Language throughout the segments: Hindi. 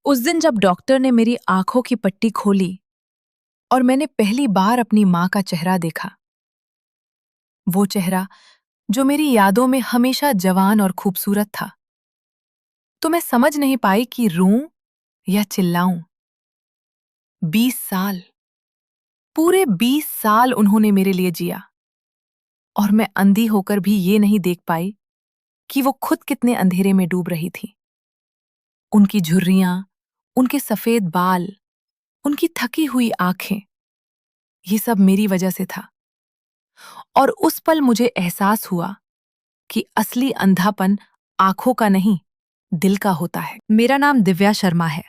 उस दिन जब डॉक्टर ने मेरी आंखों की पट्टी खोली और मैंने पहली बार अपनी माँ का चेहरा देखा, वो चेहरा जो मेरी यादों में हमेशा जवान और खूबसूरत था, तो मैं समझ नहीं पाई कि रोऊं या चिल्लाऊं। 20 साल, पूरे 20 साल उन्होंने मेरे लिए जिया और मैं अंधी होकर भी ये नहीं देख पाई कि वो खुद कितने अंधेरे में डूब रही थी। उनकी झुर्रियां, उनके सफेद बाल, उनकी थकी हुई आंखें, ये सब मेरी वजह से था। और उस पल मुझे एहसास हुआ कि असली अंधापन आंखों का नहीं, दिल का होता है। मेरा नाम दिव्या शर्मा है।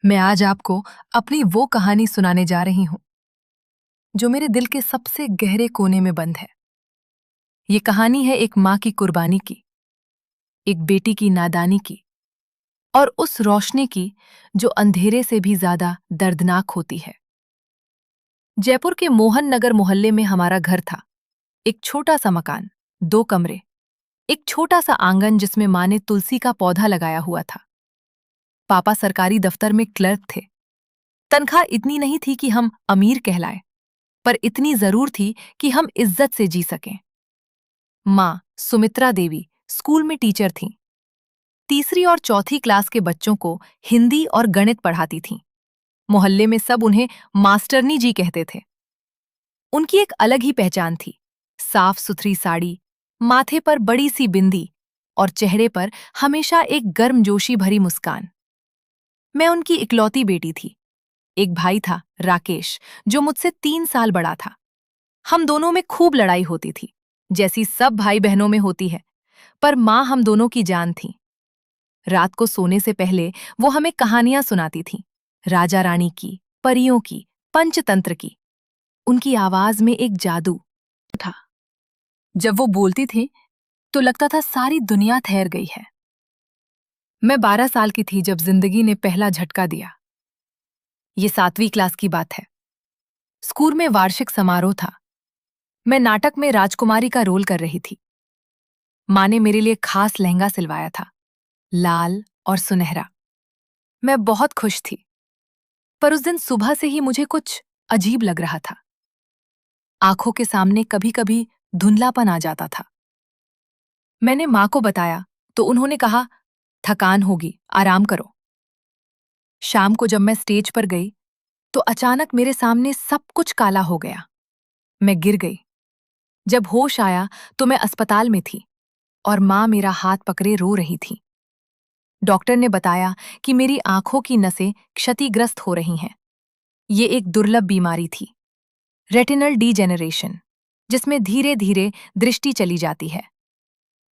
मैं आज आपको अपनी वो कहानी सुनाने जा रही हूं जो मेरे दिल के सबसे गहरे कोने में बंद है। ये कहानी है एक माँ की कुर्बानी की, एक बेटी की नादानी की और उस रोशनी की जो अंधेरे से भी ज्यादा दर्दनाक होती है। जयपुर के मोहन नगर मोहल्ले में हमारा घर था। एक छोटा सा मकान, 2 कमरे, एक छोटा सा आंगन जिसमें माँ ने तुलसी का पौधा लगाया हुआ था। पापा सरकारी दफ्तर में क्लर्क थे। तनख्वाह इतनी नहीं थी कि हम अमीर कहलाए, पर इतनी जरूर थी कि हम इज्जत से जी सकें। माँ सुमित्रा देवी स्कूल में टीचर थीं। तीसरी और चौथी क्लास के बच्चों को हिंदी और गणित पढ़ाती थीं। मोहल्ले में सब उन्हें मास्टरनी जी कहते थे। उनकी एक अलग ही पहचान थी। साफ सुथरी साड़ी, माथे पर बड़ी सी बिंदी और चेहरे पर हमेशा एक गर्मजोशी भरी मुस्कान। मैं उनकी इकलौती बेटी थी। एक भाई था, राकेश, जो मुझसे 3 साल बड़ा था। हम दोनों में खूब लड़ाई होती थी, जैसी सब भाई बहनों में होती है, पर माँ हम दोनों की जान थी। रात को सोने से पहले वो हमें कहानियां सुनाती थीं, राजा रानी की, परियों की, पंचतंत्र की। उनकी आवाज में एक जादू था। जब वो बोलती थी तो लगता था सारी दुनिया ठहर गई है। मैं 12 साल की थी जब जिंदगी ने पहला झटका दिया। ये 7वीं क्लास की बात है। स्कूल में वार्षिक समारोह था। मैं नाटक में राजकुमारी का रोल कर रही थी। माँ ने मेरे लिए खास लहंगा सिलवाया था, लाल और सुनहरा। मैं बहुत खुश थी, पर उस दिन सुबह से ही मुझे कुछ अजीब लग रहा था। आंखों के सामने कभी-कभी धुंधलापन आ जाता था। मैंने माँ को बताया तो उन्होंने कहा, थकान होगी, आराम करो। शाम को जब मैं स्टेज पर गई तो अचानक मेरे सामने सब कुछ काला हो गया। मैं गिर गई। जब होश आया तो मैं अस्पताल में थी और माँ मेरा हाथ पकड़े रो रही थी। डॉक्टर ने बताया कि मेरी आंखों की नसें क्षतिग्रस्त हो रही हैं। ये एक दुर्लभ बीमारी थी, रेटिनल डीजेनरेशन, जिसमें धीरे धीरे दृष्टि चली जाती है।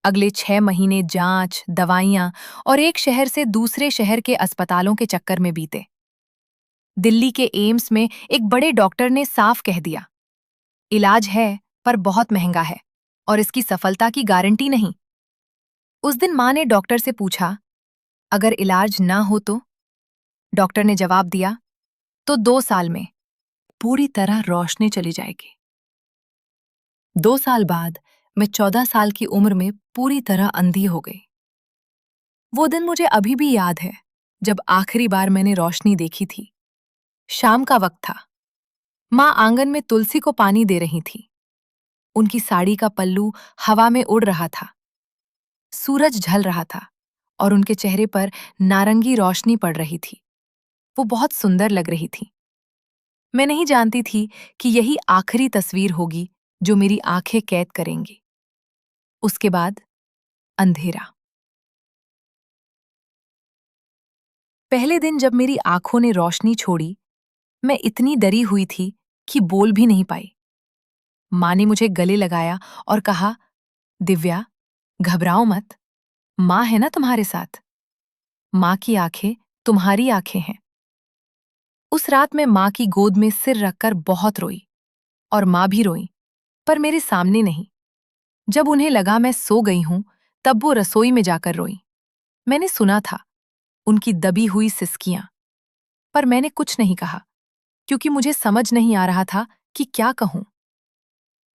अगले 6 महीने जांच, दवाइयां और एक शहर से दूसरे शहर के अस्पतालों के चक्कर में बीते। दिल्ली के एम्स में एक बड़े डॉक्टर ने साफ कह दिया, इलाज है पर बहुत महंगा है और इसकी सफलता की गारंटी नहीं। उस दिन माँ ने डॉक्टर से पूछा, अगर इलाज ना हो तो? डॉक्टर ने जवाब दिया, तो 2 साल में पूरी तरह रोशनी चली जाएगी। 2 साल बाद मैं 14 साल की उम्र में पूरी तरह अंधी हो गई। वो दिन मुझे अभी भी याद है, जब आखिरी बार मैंने रोशनी देखी थी। शाम का वक्त था। माँ आंगन में तुलसी को पानी दे रही थी। उनकी साड़ी का पल्लू हवा में उड़ रहा था। सूरज ढल रहा था और उनके चेहरे पर नारंगी रोशनी पड़ रही थी। वो बहुत सुंदर लग रही थी। मैं नहीं जानती थी कि यही आखिरी तस्वीर होगी जो मेरी आंखें कैद करेंगी। उसके बाद अंधेरा। पहले दिन जब मेरी आंखों ने रोशनी छोड़ी, मैं इतनी डरी हुई थी कि बोल भी नहीं पाई। माँ ने मुझे गले लगाया और कहा, दिव्या, घबराओ मत, माँ है ना तुम्हारे साथ। माँ की आंखें तुम्हारी आंखें हैं। उस रात मैं माँ की गोद में सिर रखकर बहुत रोई और माँ भी रोई, पर मेरे सामने नहीं। जब उन्हें लगा मैं सो गई हूं, तब वो रसोई में जाकर रोई। मैंने सुना था उनकी दबी हुई सिसकियां, पर मैंने कुछ नहीं कहा क्योंकि मुझे समझ नहीं आ रहा था कि क्या कहूं।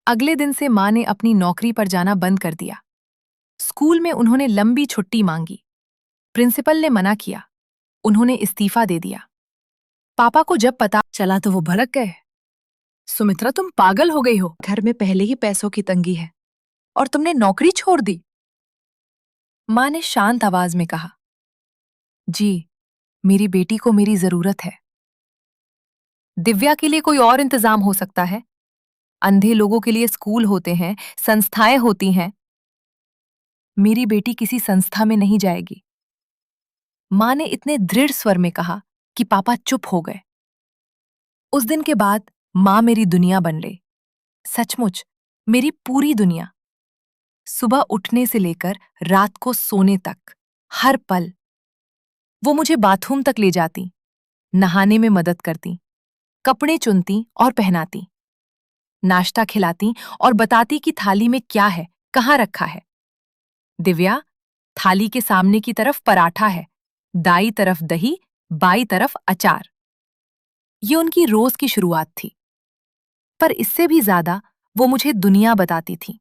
अगले दिन से माँ ने अपनी नौकरी पर जाना बंद कर दिया। स्कूल में उन्होंने लंबी छुट्टी मांगी। प्रिंसिपल ने मना किया। उन्होंने इस्तीफा दे दिया। पापा को जब पता चला तो वो भड़क गए। सुमित्रा, तुम पागल हो गई हो। घर में पहले ही पैसों की तंगी है और तुमने नौकरी छोड़ दी। माँ ने शांत आवाज में कहा, जी, मेरी बेटी को मेरी जरूरत है। दिव्या के लिए कोई और इंतजाम हो सकता है। अंधे लोगों के लिए स्कूल होते हैं, संस्थाएं होती हैं। मेरी बेटी किसी संस्था में नहीं जाएगी। माँ ने इतने दृढ़ स्वर में कहा कि पापा चुप हो गए। उस दिन के बाद माँ मेरी दुनिया बन गई। सचमुच मेरी पूरी दुनिया। सुबह उठने से लेकर रात को सोने तक, हर पल वो मुझे बाथरूम तक ले जाती, नहाने में मदद करती, कपड़े चुनती और पहनाती, नाश्ता खिलाती और बताती कि थाली में क्या है, कहाँ रखा है। दिव्या, थाली के सामने की तरफ पराठा है, दाई तरफ दही, बाई तरफ अचार। ये उनकी रोज की शुरुआत थी। पर इससे भी ज्यादा वो मुझे दुनिया बताती थी।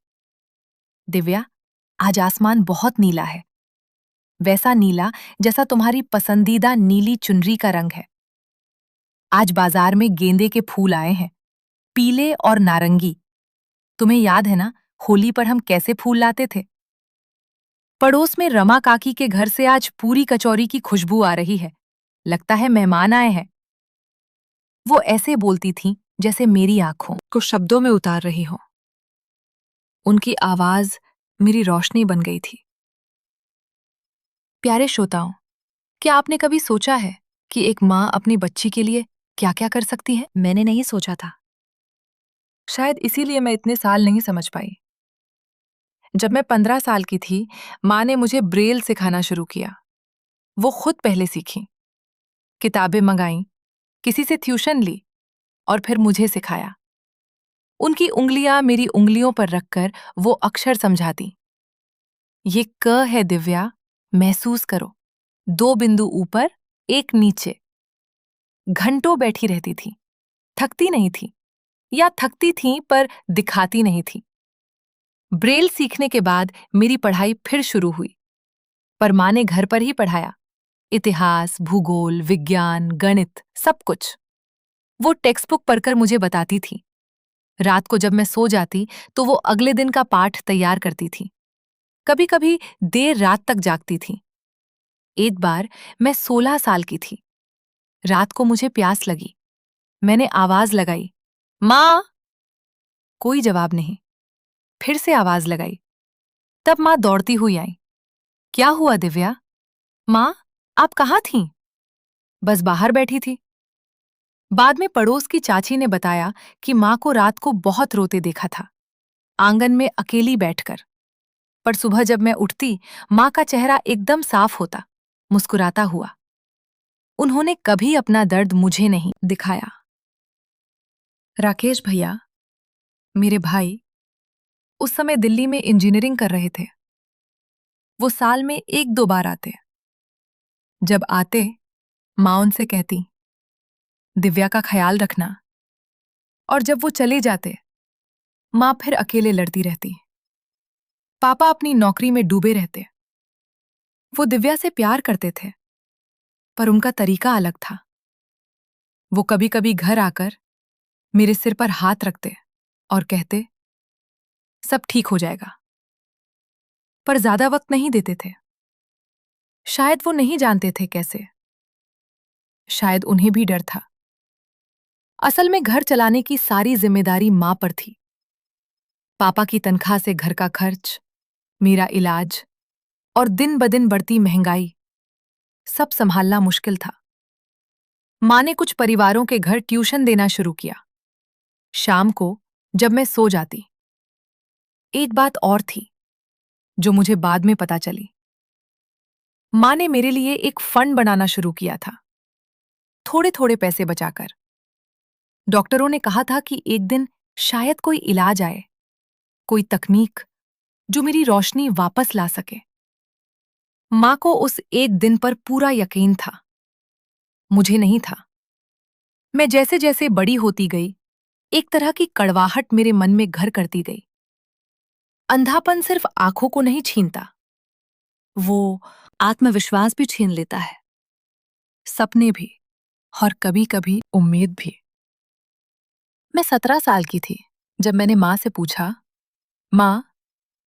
दिव्या, आज आसमान बहुत नीला है, वैसा नीला जैसा तुम्हारी पसंदीदा नीली चुनरी का रंग है। आज बाजार में गेंदे के फूल आए हैं, पीले और नारंगी। तुम्हें याद है ना, होली पर हम कैसे फूल लाते थे? पड़ोस में रमा काकी के घर से आज पूरी कचौरी की खुशबू आ रही है। लगता है मेहमान आए हैं। वो ऐसे बोलती थीं जैसे मेरी आंखों को शब्दों में उतार रही हो। उनकी आवाज मेरी रोशनी बन गई थी। प्यारे श्रोताओं, क्या आपने कभी सोचा है कि एक माँ अपनी बच्ची के लिए क्या-क्या कर सकती है? मैंने नहीं सोचा था। शायद इसीलिए मैं इतने साल नहीं समझ पाई। जब मैं 15 साल की थी, माँ ने मुझे ब्रेल सिखाना शुरू किया। वो खुद पहले सीखी, किताबें मंगाईं, किसी से ट्यूशन ली और फिर मुझे सिखाया। उनकी उंगलियां मेरी उंगलियों पर रखकर वो अक्षर समझाती। ये क है दिव्या, महसूस करो। 2 बिंदु ऊपर, 1 नीचे। घंटों बैठी रहती थी, थकती नहीं थी, या थकती थी पर दिखाती नहीं थी। ब्रेल सीखने के बाद मेरी पढ़ाई फिर शुरू हुई, पर माँ ने घर पर ही पढ़ाया। इतिहास, भूगोल, विज्ञान, गणित, सब कुछ। वो टेक्स्ट बुक पढ़कर मुझे बताती थी। रात को जब मैं सो जाती तो वो अगले दिन का पाठ तैयार करती थी। कभी-कभी देर रात तक जागती थी। एक बार मैं 16 साल की थी। रात को मुझे प्यास लगी। मैंने आवाज लगाई, माँ। कोई जवाब नहीं। फिर से आवाज लगाई। तब माँ दौड़ती हुई आई। क्या हुआ दिव्या? माँ, आप कहाँ थीं? बस बाहर बैठी थी। बाद में पड़ोस की चाची ने बताया कि माँ को रात को बहुत रोते देखा था, आंगन में अकेली बैठकर। पर सुबह जब मैं उठती, माँ का चेहरा एकदम साफ होता, मुस्कुराता हुआ। उन्होंने कभी अपना दर्द मुझे नहीं दिखाया। राकेश भैया, मेरे भाई, उस समय दिल्ली में इंजीनियरिंग कर रहे थे। वो साल में 1-2 बार आते। जब आते, माँ उनसे कहती, दिव्या का ख्याल रखना। और जब वो चले जाते, माँ फिर अकेले लड़ती रहती। पापा अपनी नौकरी में डूबे रहते। वो दिव्या से प्यार करते थे, पर उनका तरीका अलग था। वो कभी-कभी घर आकर मेरे सिर पर हाथ रखते और कहते, सब ठीक हो जाएगा। पर ज्यादा वक्त नहीं देते थे। शायद वो नहीं जानते थे कैसे। शायद उन्हें भी डर था। असल में घर चलाने की सारी जिम्मेदारी माँ पर थी। पापा की तनख्वाह से घर का खर्च, मेरा इलाज और दिन ब दिन बढ़ती महंगाई, सब संभालना मुश्किल था। माँ ने कुछ परिवारों के घर ट्यूशन देना शुरू किया। शाम को जब मैं सो जाती, एक बात और थी जो मुझे बाद में पता चली। माँ ने मेरे लिए एक फंड बनाना शुरू किया था, थोड़े थोड़े पैसे बचाकर। डॉक्टरों ने कहा था कि एक दिन शायद कोई इलाज आए, कोई तकनीक जो मेरी रोशनी वापस ला सके। माँ को उस एक दिन पर पूरा यकीन था, मुझे नहीं था। मैं जैसे जैसे बड़ी होती गई, एक तरह की कड़वाहट मेरे मन में घर करती गई। अंधापन सिर्फ आंखों को नहीं छीनता, वो आत्मविश्वास भी छीन लेता है। सपने भी, और कभी-कभी उम्मीद भी। मैं 17 साल की थी जब मैंने माँ से पूछा, माँ,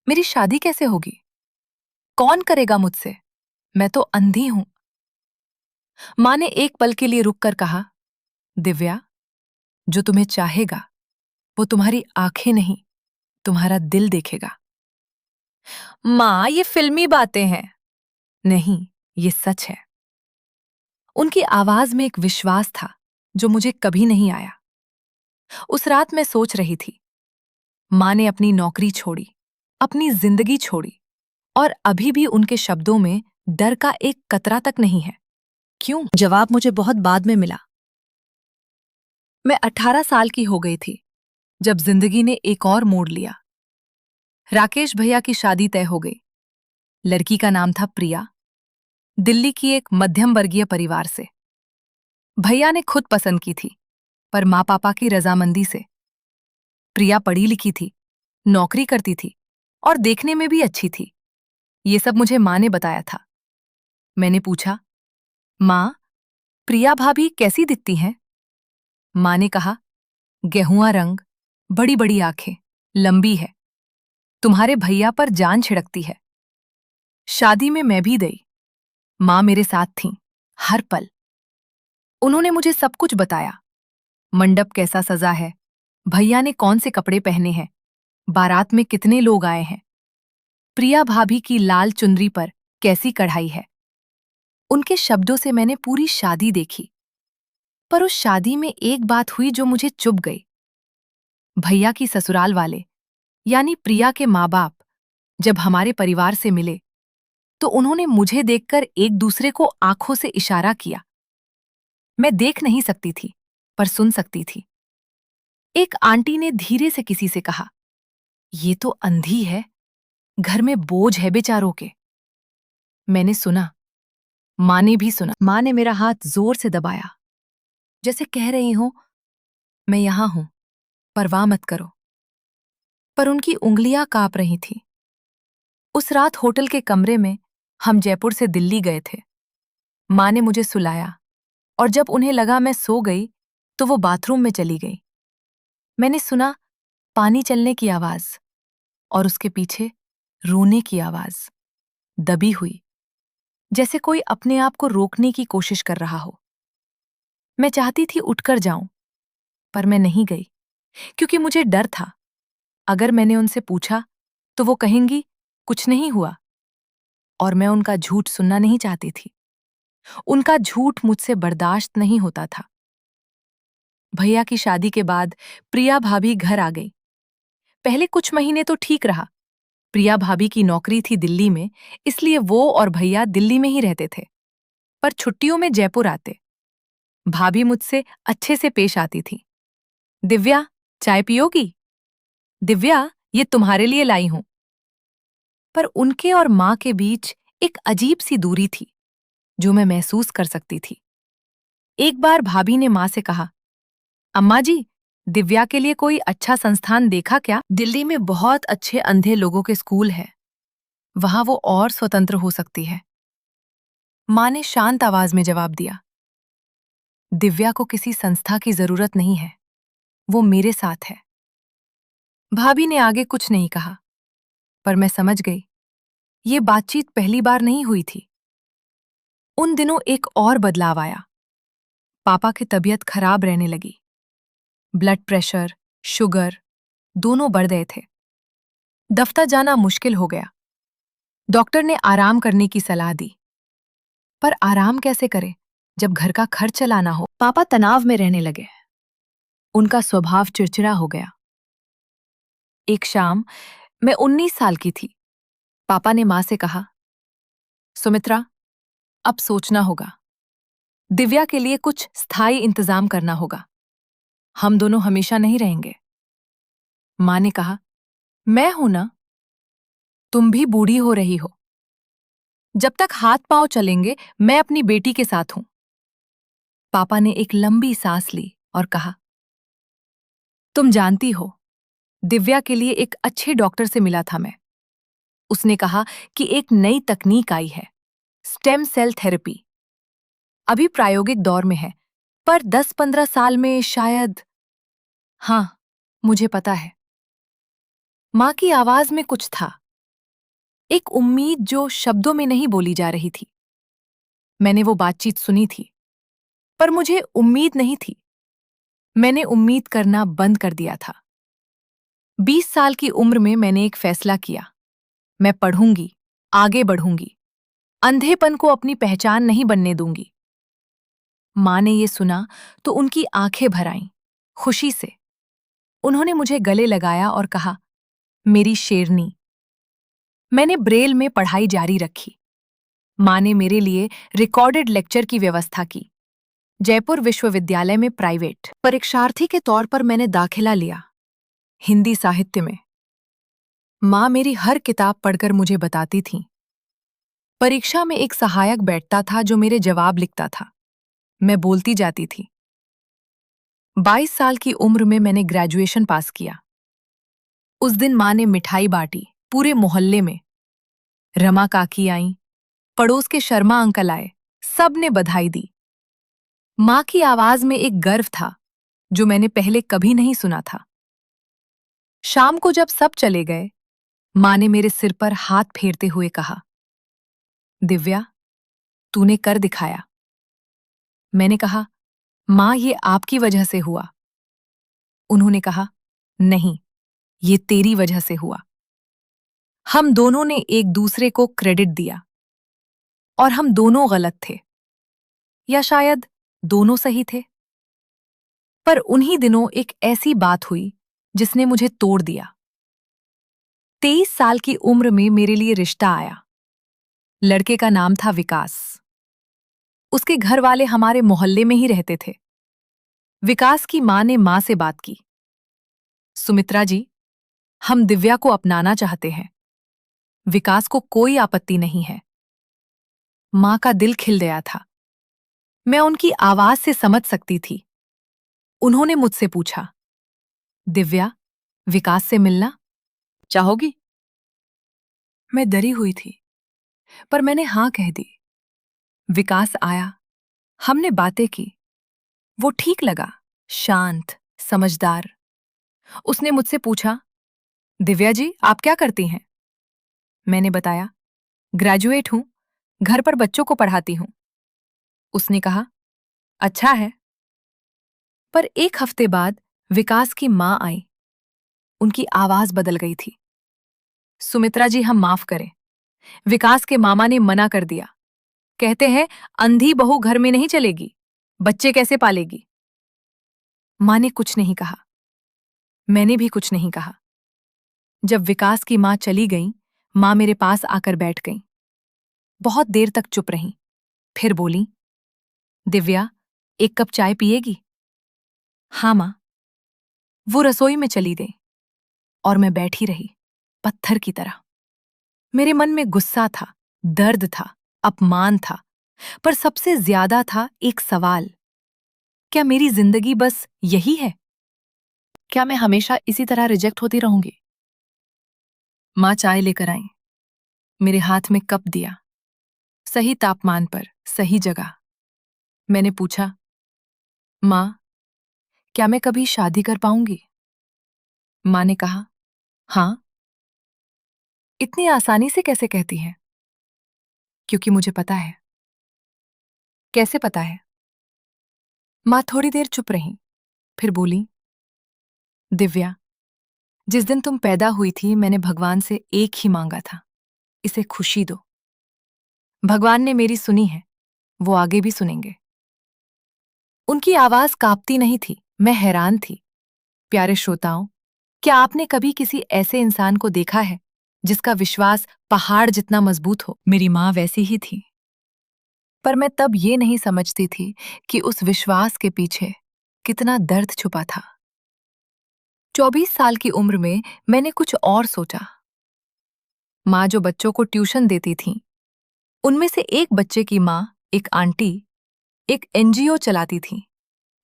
मेरी शादी कैसे होगी? कौन करेगा मुझसे? मैं तो अंधी हूं। माँ ने एक पल के लिए रुक कर कहा, दिव्या, जो तुम्हें चाहेगा वो तुम्हारी आंखें नहीं, तुम्हारा दिल देखेगा। माँ, ये फिल्मी बातें हैं। नहीं, ये सच है। उनकी आवाज में एक विश्वास था जो मुझे कभी नहीं आया। उस रात मैं सोच रही थी, माँ ने अपनी नौकरी छोड़ी, अपनी जिंदगी छोड़ी, और अभी भी उनके शब्दों में डर का एक कतरा तक नहीं है। क्यों? जवाब मुझे बहुत बाद में मिला। मैं 18 साल की हो गई थी जब जिंदगी ने एक और मोड़ लिया। राकेश भैया की शादी तय हो गई। लड़की का नाम था प्रिया, दिल्ली की एक मध्यम वर्गीय परिवार से। भैया ने खुद पसंद की थी, पर माँ पापा की रजामंदी से। प्रिया पढ़ी लिखी थी, नौकरी करती थी, और देखने में भी अच्छी थी। ये सब मुझे माँ ने बताया था। मैंने पूछा, माँ, प्रिया भाभी कैसी दिखती हैं? माँ ने कहा, गेहुआ रंग, बड़ी बड़ी आंखें, लंबी है, तुम्हारे भैया पर जान छिड़कती है। शादी में मैं भी गई। माँ मेरे साथ थीं, हर पल। उन्होंने मुझे सब कुछ बताया। मंडप कैसा सजा है, भैया ने कौन से कपड़े पहने हैं, बारात में कितने लोग आए हैं, प्रिया भाभी की लाल चुनरी पर कैसी कढ़ाई है। उनके शब्दों से मैंने पूरी शादी देखी। पर उस शादी में एक बात हुई जो मुझे चुभ गई। भैया की ससुराल वाले, यानी प्रिया के माँ बाप, जब हमारे परिवार से मिले तो उन्होंने मुझे देखकर एक दूसरे को आंखों से इशारा किया। मैं देख नहीं सकती थी, पर सुन सकती थी। एक आंटी ने धीरे से किसी से कहा, ये तो अंधी है, घर में बोझ है बेचारों के। मैंने सुना, माँ ने भी सुना। माँ ने मेरा हाथ जोर से दबाया, जैसे कह रही हूं, मैं यहां हूं, परवाह मत करो। पर उनकी उंगलियां कांप रही थीं। उस रात होटल के कमरे में, हम जयपुर से दिल्ली गए थे। माँ ने मुझे सुलाया, और जब उन्हें लगा मैं सो गई तो वो बाथरूम में चली गई। मैंने सुना पानी चलने की आवाज, और उसके पीछे रोने की आवाज, दबी हुई, जैसे कोई अपने आप को रोकने की कोशिश कर रहा हो। मैं चाहती थी उठकर जाऊं, पर मैं नहीं गई, क्योंकि मुझे डर था, अगर मैंने उनसे पूछा तो वो कहेंगी कुछ नहीं हुआ, और मैं उनका झूठ सुनना नहीं चाहती थी। उनका झूठ मुझसे बर्दाश्त नहीं होता था। भैया की शादी के बाद प्रिया भाभी घर आ गई। पहले कुछ महीने तो ठीक रहा। प्रिया भाभी की नौकरी थी दिल्ली में, इसलिए वो और भैया दिल्ली में ही रहते थे, पर छुट्टियों में जयपुर आते। भाभी मुझसे अच्छे से पेश आती थी। दिव्या, चाय पियोगी? दिव्या, ये तुम्हारे लिए लाई हूं। पर उनके और माँ के बीच एक अजीब सी दूरी थी, जो मैं महसूस कर सकती थी। एक बार भाभी ने माँ से कहा, अम्मा जी, दिव्या के लिए कोई अच्छा संस्थान देखा क्या? दिल्ली में बहुत अच्छे अंधे लोगों के स्कूल है, वहां वो और स्वतंत्र हो सकती है। माँ ने शांत आवाज में जवाब दिया, दिव्या को किसी संस्था की जरूरत नहीं है, वो मेरे साथ है। भाभी ने आगे कुछ नहीं कहा, पर मैं समझ गई, ये बातचीत पहली बार नहीं हुई थी। उन दिनों एक और बदलाव आया। पापा की तबीयत खराब रहने लगी। ब्लड प्रेशर, शुगर, दोनों बढ़ गए थे। दफ्तर जाना मुश्किल हो गया। डॉक्टर ने आराम करने की सलाह दी, पर आराम कैसे करें जब घर का खर्च चलाना हो? पापा तनाव में रहने लगे। उनका स्वभाव चिड़चिड़ा हो गया। एक शाम, मैं 19 साल की थी। पापा ने माँ से कहा, सुमित्रा, अब सोचना होगा। दिव्या के लिए कुछ स्थायी इंतजाम करना होगा। हम दोनों हमेशा नहीं रहेंगे। माँ ने कहा, मैं हूं ना, तुम भी बूढ़ी हो रही हो। जब तक हाथ पांव चलेंगे, मैं अपनी बेटी के साथ हूं। पापा ने एक लंबी सांस ली और कहा, तुम जानती हो, दिव्या के लिए एक अच्छे डॉक्टर से मिला था मैं। उसने कहा कि एक नई तकनीक आई है, स्टेम सेल थेरेपी। अभी प्रायोगिक दौर में है, पर 10-15 साल में शायद। हाँ, मुझे पता है। माँ की आवाज में कुछ था, एक उम्मीद जो शब्दों में नहीं बोली जा रही थी। मैंने वो बातचीत सुनी थी, पर मुझे उम्मीद नहीं थी। मैंने उम्मीद करना बंद कर दिया था। 20 साल की उम्र में मैंने एक फैसला किया। मैं पढ़ूंगी, आगे बढ़ूंगी, अंधेपन को अपनी पहचान नहीं बनने दूंगी। माँ ने ये सुना तो उनकी आंखें भर आईं, खुशी से। उन्होंने मुझे गले लगाया और कहा, मेरी शेरनी। मैंने ब्रेल में पढ़ाई जारी रखी। माँ ने मेरे लिए रिकॉर्डेड लेक्चर की व्यवस्था की। जयपुर विश्वविद्यालय में प्राइवेट परीक्षार्थी के तौर पर मैंने दाखिला लिया, हिंदी साहित्य में। माँ मेरी हर किताब पढ़कर मुझे बताती थीं। परीक्षा में एक सहायक बैठता था जो मेरे जवाब लिखता था। मैं बोलती जाती थी। 22 साल की उम्र में मैंने ग्रेजुएशन पास किया। उस दिन माँ ने मिठाई बांटी, पूरे मोहल्ले में। रमा काकी आईं, पड़ोस के शर्मा अंकल आए, सब ने बधाई दी। माँ की आवाज में एक गर्व था जो मैंने पहले कभी नहीं सुना था। शाम को जब सब चले गए, माँ ने मेरे सिर पर हाथ फेरते हुए कहा, दिव्या, तूने कर दिखाया। मैंने कहा, माँ ये आपकी वजह से हुआ। उन्होंने कहा, नहीं, ये तेरी वजह से हुआ। हम दोनों ने एक दूसरे को क्रेडिट दिया और हम दोनों गलत थे, या शायद दोनों सही थे। पर उन्हीं दिनों एक ऐसी बात हुई जिसने मुझे तोड़ दिया। 23 साल की उम्र में मेरे लिए रिश्ता आया। लड़के का नाम था विकास। उसके घर वाले हमारे मोहल्ले में ही रहते थे। विकास की माँ ने माँ से बात की, सुमित्रा जी, हम दिव्या को अपनाना चाहते हैं। विकास को कोई आपत्ति नहीं है। माँ का दिल खिल गया था। मैं उनकी आवाज से समझ सकती थी। उन्होंने मुझसे पूछा, दिव्या, विकास से मिलना चाहोगी? मैं डरी हुई थी, पर मैंने हाँ कह दी। विकास आया, हमने बातें की। वो ठीक लगा, शांत, समझदार। उसने मुझसे पूछा, दिव्या जी, आप क्या करती हैं? मैंने बताया, ग्रेजुएट हूं, घर पर बच्चों को पढ़ाती हूं। उसने कहा, अच्छा है। पर एक हफ्ते बाद विकास की माँ आई। उनकी आवाज बदल गई थी। सुमित्रा जी, हम माफ करें। विकास के मामा ने मना कर दिया। कहते हैं, अंधी बहू घर में नहीं चलेगी, बच्चे कैसे पालेगी? माँ ने कुछ नहीं कहा। मैंने भी कुछ नहीं कहा। जब विकास की माँ चली गई, माँ मेरे पास आकर बैठ गई। बहुत देर तक चुप रहीं, फिर बोली, दिव्या, एक कप चाय पिएगी? हाँ माँ। वो रसोई में चली गई और मैं बैठी रही, पत्थर की तरह। मेरे मन में गुस्सा था, दर्द था, अपमान था, पर सबसे ज्यादा था एक सवाल, क्या मेरी जिंदगी बस यही है? क्या मैं हमेशा इसी तरह रिजेक्ट होती रहूंगी? माँ चाय लेकर आई, मेरे हाथ में कप दिया, सही तापमान पर, सही जगह। मैंने पूछा, माँ, क्या मैं कभी शादी कर पाऊंगी? माँ ने कहा, हाँ। इतनी आसानी से कैसे कहती है? क्योंकि मुझे पता है। कैसे पता है? माँ थोड़ी देर चुप रही, फिर बोली, दिव्या, जिस दिन तुम पैदा हुई थी मैंने भगवान से एक ही मांगा था, इसे खुशी दो। भगवान ने मेरी सुनी है, वो आगे भी सुनेंगे। उनकी आवाज कांपती नहीं थी, मैं हैरान थी। प्यारे श्रोताओं, क्या आपने कभी किसी ऐसे इंसान को देखा है जिसका विश्वास पहाड़ जितना मजबूत हो? मेरी माँ वैसी ही थी। पर मैं तब ये नहीं समझती थी कि उस विश्वास के पीछे कितना दर्द छुपा था। 24 साल की उम्र में मैंने कुछ और सोचा। माँ जो बच्चों को ट्यूशन देती थीं, उनमें से एक बच्चे की माँ, एक आंटी, एक एनजीओ चलाती थीं,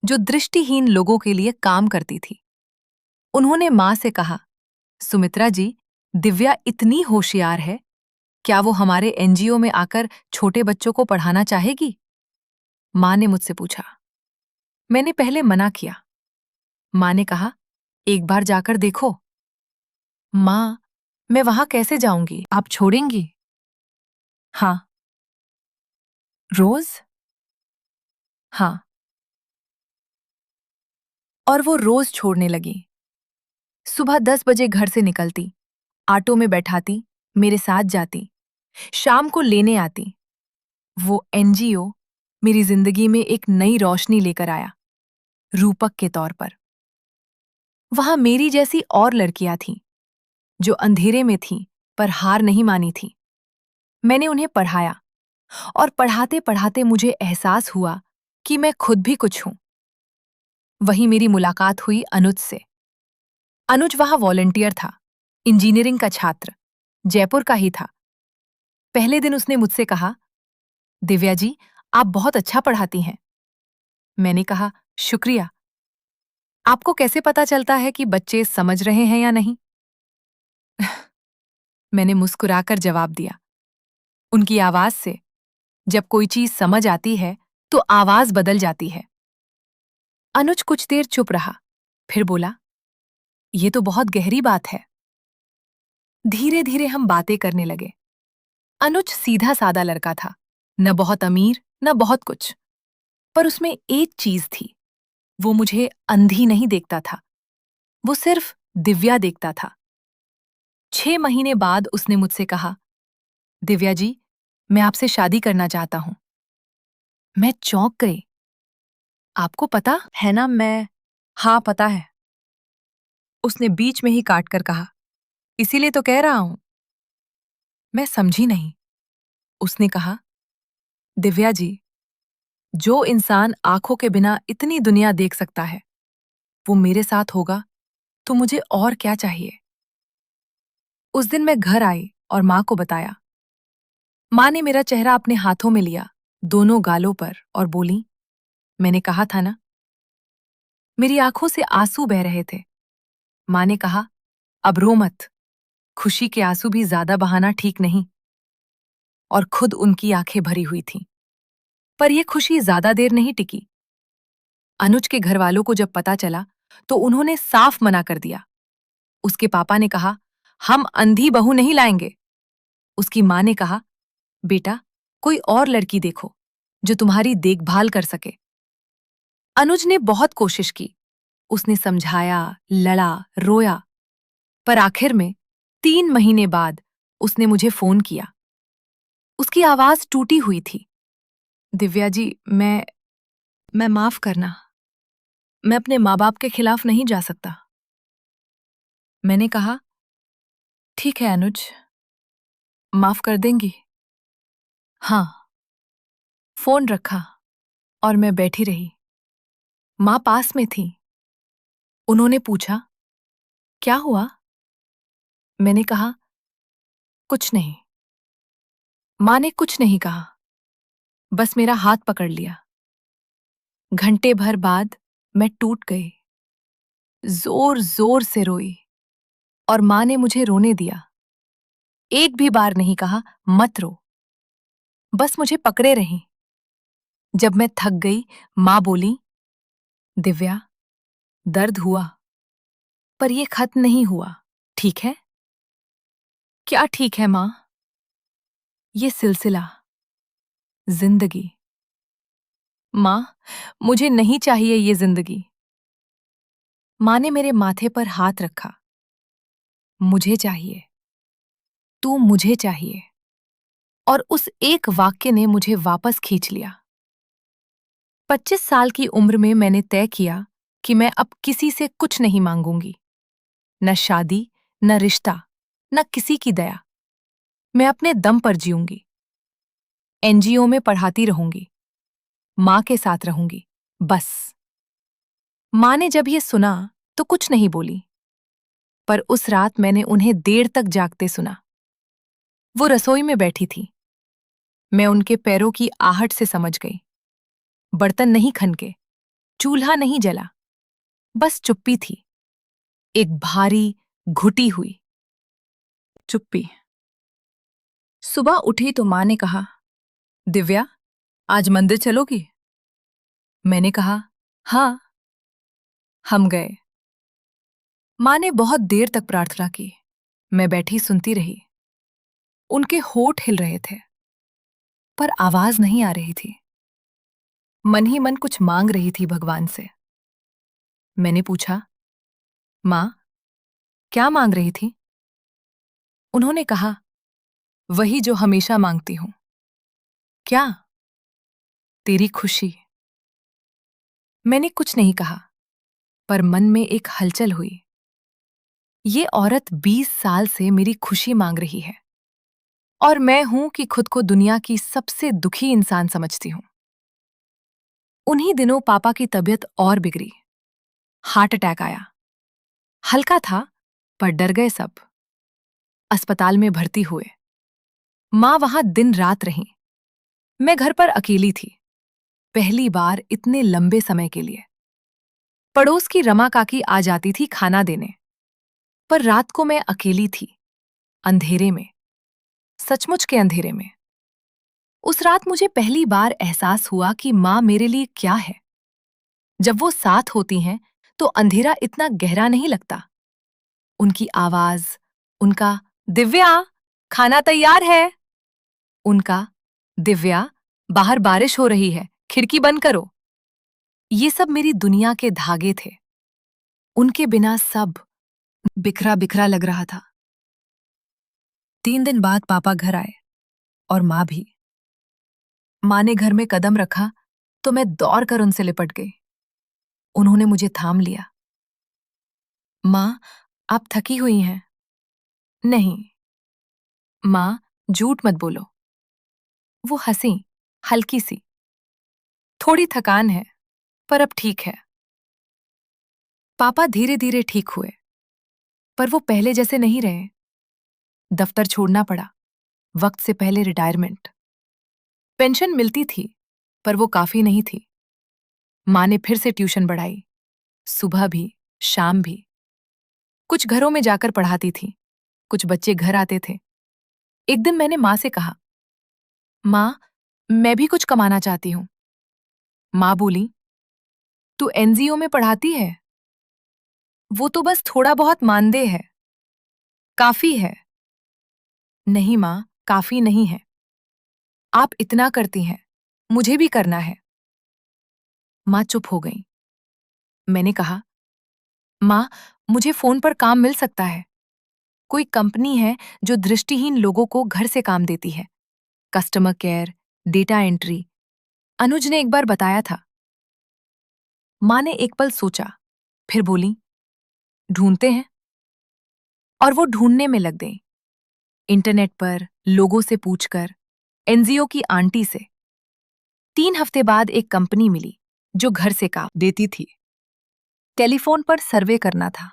जो दृष्टिहीन लोगों के लिए काम करती थी। उन्होंने माँ से कहा, सुमित्रा जी, दिव्या इतनी होशियार है, क्या वो हमारे एनजीओ में आकर छोटे बच्चों को पढ़ाना चाहेगी? माँ ने मुझसे पूछा। मैंने पहले मना किया। माँ ने कहा, एक बार जाकर देखो। माँ, मैं वहां कैसे जाऊंगी? आप छोड़ेंगी? हाँ। रोज? हाँ। और वो रोज छोड़ने लगी। सुबह 10 बजे घर से निकलती, ऑटो में बैठाती, मेरे साथ जाती, शाम को लेने आती। वो एनजीओ मेरी जिंदगी में एक नई रोशनी लेकर आया, रूपक के तौर पर। वहां मेरी जैसी और लड़कियां थीं, जो अंधेरे में थीं, पर हार नहीं मानी थीं। मैंने उन्हें पढ़ाया, और पढ़ाते पढ़ाते मुझे एहसास हुआ कि मैं खुद भी कुछ हूं। वहीं मेरी मुलाकात हुई अनुज से। अनुज वहां वॉलंटियर था, इंजीनियरिंग का छात्र, जयपुर का ही था। पहले दिन उसने मुझसे कहा, दिव्या जी, आप बहुत अच्छा पढ़ाती हैं। मैंने कहा, शुक्रिया। आपको कैसे पता चलता है कि बच्चे समझ रहे हैं या नहीं? मैंने मुस्कुराकर जवाब दिया, उनकी आवाज से। जब कोई चीज समझ आती है तो आवाज बदल जाती है। अनुज कुछ देर चुप रहा, फिर बोला, ये तो बहुत गहरी बात है। धीरे धीरे हम बातें करने लगे। अनुज सीधा सादा लड़का था, न बहुत अमीर न बहुत कुछ, पर उसमें एक चीज थी, वो मुझे अंधी नहीं देखता था, वो सिर्फ दिव्या देखता था। 6 महीने बाद उसने मुझसे कहा, दिव्या जी, मैं आपसे शादी करना चाहता हूं। मैं चौंक गई। आपको पता है ना मैं। हाँ, पता है। उसने बीच में ही काट कर कहा, इसीलिए तो कह रहा हूं। मैं समझी नहीं। उसने कहा, दिव्या जी, जो इंसान आंखों के बिना इतनी दुनिया देख सकता है, वो मेरे साथ होगा तो मुझे और क्या चाहिए। उस दिन मैं घर आई और माँ को बताया। माँ ने मेरा चेहरा अपने हाथों में लिया, दोनों गालों पर, और बोली, मैंने कहा था ना। मेरी आंखों से आंसू बह रहे थे। माँ ने कहा, अब रो मत, खुशी के आंसू भी ज्यादा बहाना ठीक नहीं। और खुद उनकी आंखें भरी हुई थीं। पर यह खुशी ज्यादा देर नहीं टिकी। अनुज के घर वालों को जब पता चला तो उन्होंने साफ मना कर दिया। उसके पापा ने कहा, हम अंधी बहू नहीं लाएंगे। उसकी माँ ने कहा, बेटा, कोई और लड़की देखो जो तुम्हारी देखभाल कर सके। अनुज ने बहुत कोशिश की। उसने समझाया, लड़ा, रोया, पर आखिर में 3 महीने बाद उसने मुझे फोन किया। उसकी आवाज टूटी हुई थी, दिव्या जी, मैं माफ करना। मैं अपने माँ बाप के खिलाफ नहीं जा सकता। मैंने कहा, ठीक है अनुज, माफ कर देंगी? हाँ। फोन रखा और मैं बैठी रही। माँ पास में थी। उन्होंने पूछा, क्या हुआ? मैंने कहा, कुछ नहीं। माँ ने कुछ नहीं कहा, बस मेरा हाथ पकड़ लिया। घंटे भर बाद मैं टूट गई, जोर जोर से रोई, और माँ ने मुझे रोने दिया। एक भी बार नहीं कहा, मत रो, बस मुझे पकड़े रही। जब मैं थक गई, माँ बोली, दिव्या, दर्द हुआ, पर ये खत्म नहीं हुआ, ठीक है? क्या ठीक है माँ? ये सिलसिला, जिंदगी। माँ, मुझे नहीं चाहिए ये जिंदगी। माँ ने मेरे माथे पर हाथ रखा। मुझे चाहिए, तू मुझे चाहिए। और उस एक वाक्य ने मुझे वापस खींच लिया। 25 साल की उम्र में मैंने तय किया कि मैं अब किसी से कुछ नहीं मांगूंगी, न शादी, न रिश्ता, न किसी की दया। मैं अपने दम पर जीऊंगी। एनजीओ में पढ़ाती रहूंगी, माँ के साथ रहूंगी, बस। माँ ने जब ये सुना तो कुछ नहीं बोली, पर उस रात मैंने उन्हें देर तक जागते सुना। वो रसोई में बैठी थी। मैं उनके पैरों की आहट से समझ गई। बर्तन नहीं खनके, चूल्हा नहीं जला, बस चुप्पी थी, एक भारी, घुटी हुई चुप्पी। सुबह उठी तो माँ ने कहा, दिव्या, आज मंदिर चलोगी? मैंने कहा, हाँ। हम गए। माँ ने बहुत देर तक प्रार्थना की। मैं बैठी सुनती रही। उनके होठ हिल रहे थे, पर आवाज नहीं आ रही थी। मन ही मन कुछ मांग रही थी भगवान से। मैंने पूछा, माँ, क्या मांग रही थी? उन्होंने कहा, वही जो हमेशा मांगती हूं। क्या? तेरी खुशी। मैंने कुछ नहीं कहा, पर मन में एक हलचल हुई। ये औरत 20 साल से मेरी खुशी मांग रही है, और मैं हूं कि खुद को दुनिया की सबसे दुखी इंसान समझती हूं। उन्हीं दिनों पापा की तबीयत और बिगड़ी। हार्ट अटैक आया। हल्का था, पर डर गए सब। अस्पताल में भर्ती हुए। माँ वहां दिन रात रहीं। मैं घर पर अकेली थी, पहली बार इतने लंबे समय के लिए। पड़ोस की रमा काकी आ जाती थी खाना देने, पर रात को मैं अकेली थी, अंधेरे में, सचमुच के अंधेरे में। उस रात मुझे पहली बार एहसास हुआ कि माँ मेरे लिए क्या है। जब वो साथ होती हैं, तो अंधेरा इतना गहरा नहीं लगता। उनकी आवाज, उनका दिव्या, खाना तैयार है। उनका दिव्या, बाहर बारिश हो रही है, खिड़की बंद करो। ये सब मेरी दुनिया के धागे थे। उनके बिना सब बिखरा बिखरा लग रहा था। 3 दिन बाद पापा घर आए, और माँ भी। माँ ने घर में कदम रखा तो मैं दौड़ कर उनसे लिपट गई। उन्होंने मुझे थाम लिया। माँ, आप थकी हुई हैं? नहीं। माँ, झूठ मत बोलो। वो हंसी, हल्की सी। थोड़ी थकान है, पर अब ठीक है। पापा धीरे धीरे ठीक हुए, पर वो पहले जैसे नहीं रहे। दफ्तर छोड़ना पड़ा, वक्त से पहले रिटायरमेंट। पेंशन मिलती थी, पर वो काफी नहीं थी। माँ ने फिर से ट्यूशन बढ़ाई, सुबह भी, शाम भी। कुछ घरों में जाकर पढ़ाती थी, कुछ बच्चे घर आते थे। एक दिन मैंने माँ से कहा, माँ, मैं भी कुछ कमाना चाहती हूँ। माँ बोली, तू एनजीओ में पढ़ाती है? वो तो बस थोड़ा बहुत मानदेय है। काफी है। नहीं माँ, काफी नहीं है। आप इतना करती हैं, मुझे भी करना है। माँ चुप हो गई। मैंने कहा, माँ, मुझे फोन पर काम मिल सकता है। कोई कंपनी है जो दृष्टिहीन लोगों को घर से काम देती है। Customer care, data entry. Anuj ने एक बार बताया था। माँ ने एक पल सोचा, फिर बोली, ढूंढते हैं। और वो ढूंढने में लग गई। इंटरनेट पर, लोगों से पूछकर, एनजीओ की आंटी से। 3 हफ्ते बाद एक कंपनी मिली जो घर से काम देती थी। टेलीफोन पर सर्वे करना था।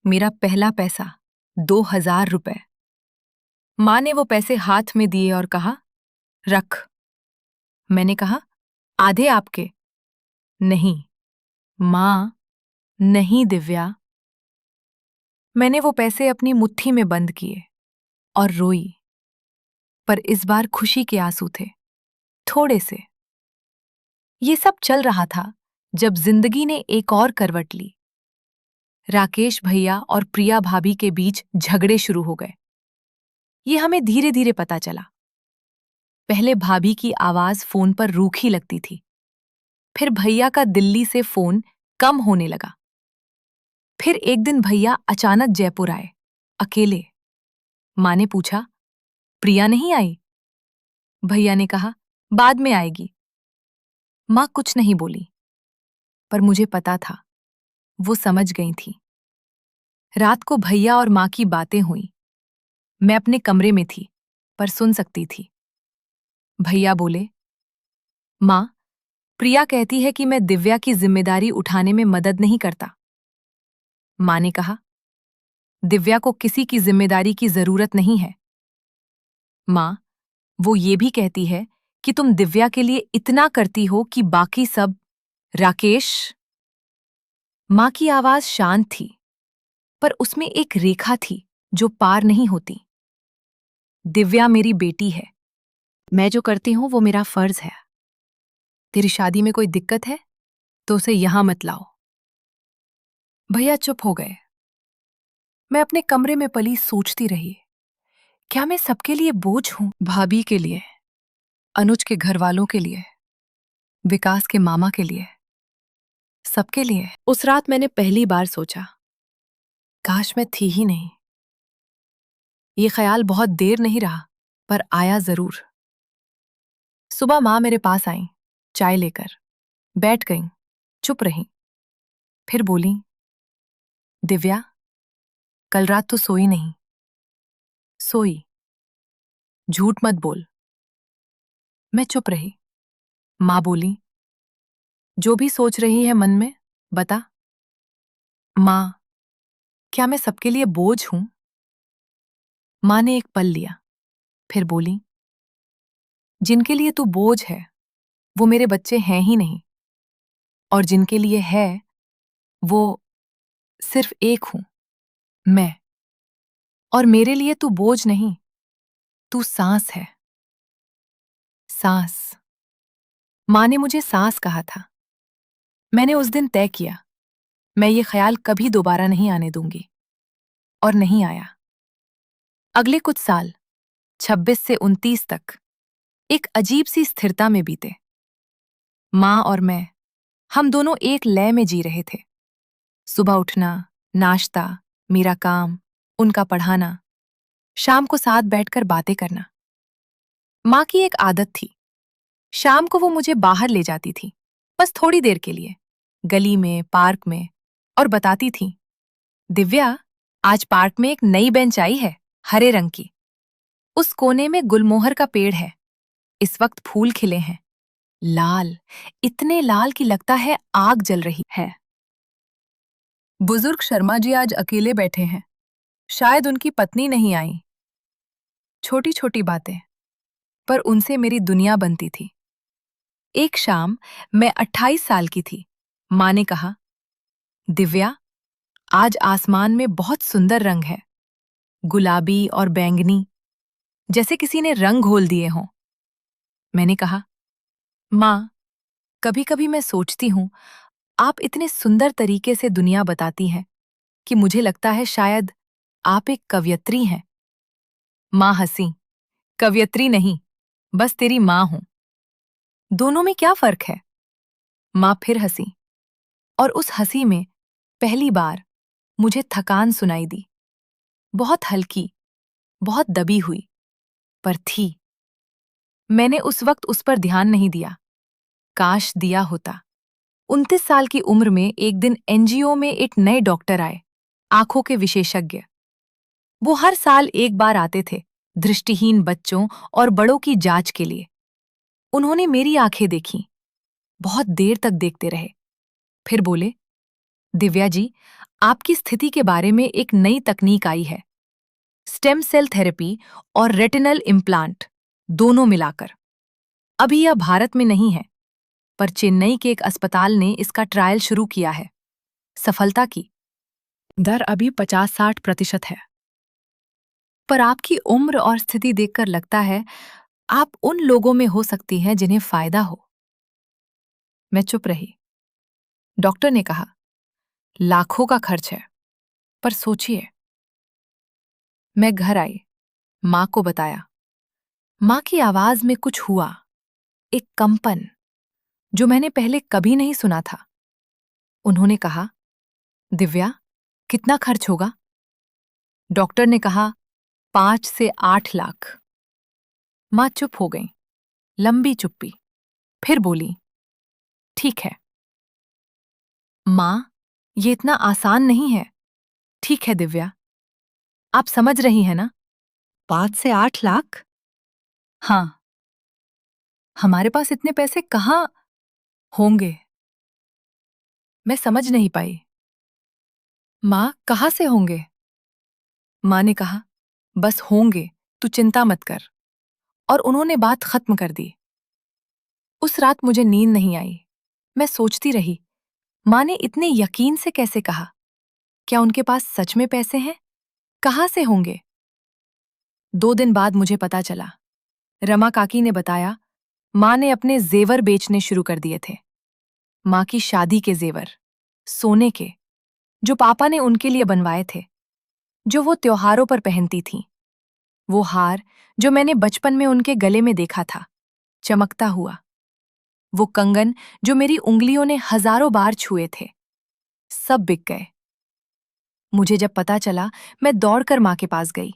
मेरा पहला पैसा, 2000 रुपए। माँ ने वो पैसे हाथ में दिए और कहा, रख। मैंने कहा, आधे आपके। नहीं। माँ, नहीं दिव्या। मैंने वो पैसे अपनी मुट्ठी में बंद किए और रोई। पर इस बार खुशी के आंसू थे, थोड़े से। ये सब चल रहा था जब जिंदगी ने एक और करवट ली। राकेश भैया और प्रिया भाभी के बीच झगड़े शुरू हो गए। ये हमें धीरे धीरे पता चला। पहले भाभी की आवाज फोन पर रूखी लगती थी, फिर भैया का दिल्ली से फोन कम होने लगा। फिर एक दिन भैया अचानक जयपुर आए, अकेले। माँ ने पूछा, प्रिया नहीं आई? भैया ने कहा, बाद में आएगी। माँ कुछ नहीं बोली, पर मुझे पता था, वो समझ गई थी। रात को भैया और माँ की बातें हुई। मैं अपने कमरे में थी, पर सुन सकती थी। भैया बोले, माँ, प्रिया कहती है कि मैं दिव्या की जिम्मेदारी उठाने में मदद नहीं करता। माँ ने कहा, दिव्या को किसी की जिम्मेदारी की जरूरत नहीं है। माँ, वो ये भी कहती है कि तुम दिव्या के लिए इतना करती हो कि बाकी सब। राकेश। माँ की आवाज शांत थी, पर उसमें एक रेखा थी जो पार नहीं होती। दिव्या मेरी बेटी है। मैं जो करती हूं वो मेरा फर्ज है। तेरी शादी में कोई दिक्कत है तो उसे यहां मत लाओ। भैया चुप हो गए। मैं अपने कमरे में पली सोचती रही, क्या मैं सबके लिए बोझ हूं? भाभी के लिए, अनुज के घर वालों के लिए, विकास के मामा के लिए, सबके लिए। उस रात मैंने पहली बार सोचा, काश मैं थी ही नहीं। ये ख्याल बहुत देर नहीं रहा, पर आया जरूर। सुबह माँ मेरे पास आई, चाय लेकर बैठ गईं, चुप रहीं। फिर बोली, दिव्या, कल रात तो सोई नहीं। सोई? झूठ मत बोल। मैं चुप रही। माँ बोली, जो भी सोच रही है मन में, बता। माँ, क्या मैं सबके लिए बोझ हूं? माँ ने एक पल लिया, फिर बोली, जिनके लिए तू बोझ है वो मेरे बच्चे हैं ही नहीं, और जिनके लिए है वो सिर्फ एक हूं, मैं। और मेरे लिए तू बोझ नहीं, तू सांस है। सांस। माँ ने मुझे सांस कहा था। मैंने उस दिन तय किया, मैं ये ख्याल कभी दोबारा नहीं आने दूंगी। और नहीं आया। अगले कुछ साल, 26 से 29 तक, एक अजीब सी स्थिरता में बीते। माँ और मैं, हम दोनों एक लय में जी रहे थे। सुबह उठना, नाश्ता, मेरा काम, उनका पढ़ाना, शाम को साथ बैठकर बातें करना। माँ की एक आदत थी, शाम को वो मुझे बाहर ले जाती थी, बस थोड़ी देर के लिए, गली में, पार्क में, और बताती थी, दिव्या, आज पार्क में एक नई बेंच आई है, हरे रंग की। उस कोने में गुलमोहर का पेड़ है, इस वक्त फूल खिले हैं, लाल, इतने लाल कि लगता है आग जल रही है। बुजुर्ग शर्मा जी आज अकेले बैठे हैं, शायद उनकी पत्नी नहीं आई। छोटी छोटी बातें, पर उनसे मेरी दुनिया बनती थी। एक शाम, मैं 28 साल की थी। माँ ने कहा, दिव्या, आज आसमान में बहुत सुंदर रंग है, गुलाबी और बैंगनी, जैसे किसी ने रंग घोल दिए हों। मैंने कहा, माँ, कभी कभी मैं सोचती हूँ, आप इतने सुंदर तरीके से दुनिया बताती हैं कि मुझे लगता है शायद आप एक कवयित्री हैं। माँ हंसी, कवयित्री नहीं, बस तेरी माँ हूं। दोनों में क्या फर्क है? माँ फिर हंसी, और उस हंसी में पहली बार मुझे थकान सुनाई दी। बहुत हल्की, बहुत दबी हुई, पर थी। मैंने उस वक्त उस पर ध्यान नहीं दिया, काश दिया होता। 29 साल की उम्र में एक दिन एनजीओ में एक नए डॉक्टर आए, आंखों के विशेषज्ञ। वो हर साल एक बार आते थे, दृष्टिहीन बच्चों और बड़ों की जांच के लिए। उन्होंने मेरी आंखें देखीं, बहुत देर तक देखते रहे, फिर बोले, दिव्या जी, आपकी स्थिति के बारे में एक नई तकनीक आई है, स्टेम सेल थेरेपी और रेटिनल इम्प्लांट, दोनों मिलाकर। अभी यह भारत में नहीं है, पर चेन्नई के एक अस्पताल ने इसका ट्रायल शुरू किया है। सफलता की दर अभी 50-60% है। पर आपकी उम्र और स्थिति देखकर लगता है आप उन लोगों में हो सकती हैं जिन्हें फायदा हो। मैं चुप रही। डॉक्टर ने कहा, लाखों का खर्च है, पर सोचिए। मैं घर आई, माँ को बताया। माँ की आवाज में कुछ हुआ, एक कंपन, जो मैंने पहले कभी नहीं सुना था। उन्होंने कहा, दिव्या, कितना खर्च होगा? डॉक्टर ने कहा, 5 से 8 लाख। माँ चुप हो गई, लंबी चुप्पी। फिर बोली, ठीक है। माँ, ये इतना आसान नहीं है। ठीक है दिव्या, आप समझ रही हैं ना? 5 से 8 लाख? हाँ। हमारे पास इतने पैसे कहाँ होंगे? मैं समझ नहीं पाई। माँ, कहाँ से होंगे? माँ ने कहा, बस होंगे, तू चिंता मत कर। और उन्होंने बात खत्म कर दी। उस रात मुझे नींद नहीं आई। मैं सोचती रही, माँ ने इतने यकीन से कैसे कहा? क्या उनके पास सच में पैसे हैं? कहाँ से होंगे? 2 दिन बाद मुझे पता चला। रमा काकी ने बताया, माँ ने अपने जेवर बेचने शुरू कर दिए थे। माँ की शादी के जेवर, सोने के, जो पापा ने उनके लिए बनवाए थे, जो वो त्योहारों पर पहनती थीं। वो हार जो मैंने बचपन में उनके गले में देखा था, चमकता हुआ। वो कंगन जो मेरी उंगलियों ने हजारों बार छुए थे, सब बिक गए। मुझे जब पता चला, मैं दौड़कर माँ के पास गई।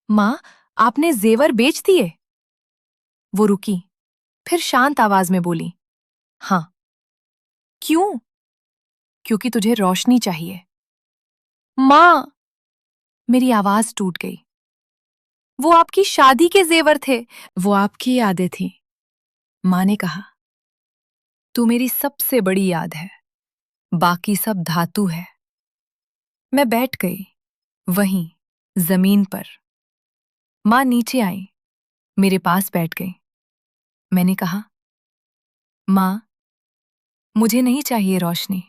माँ, आपने जेवर बेच दिए? वो रुकी, फिर शांत आवाज में बोली, हाँ। क्यों? क्योंकि तुझे रोशनी चाहिए। माँ! मेरी आवाज टूट गई। वो आपकी शादी के जेवर थे। वो आपकी यादें थीं। माँ ने कहा, तू मेरी सबसे बड़ी याद है, बाकी सब धातु है। मैं बैठ गई, वहीं, जमीन पर। माँ नीचे आई, मेरे पास बैठ गई। मैंने कहा, माँ, मुझे नहीं चाहिए रोशनी,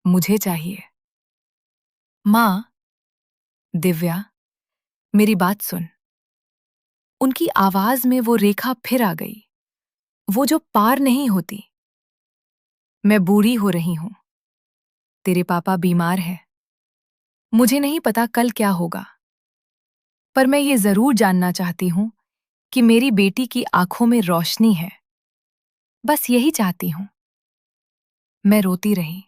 मुझे चाहिए। माँ, दिव्या, मेरी बात सुन। उनकी आवाज में वो रेखा फिर आ गई, वो जो पार नहीं होती। मैं बूढ़ी हो रही हूं, तेरे पापा बीमार हैं। मुझे नहीं पता कल क्या होगा, पर मैं ये जरूर जानना चाहती हूं कि मेरी बेटी की आंखों में रोशनी है। बस यही चाहती हूं। मैं रोती रही।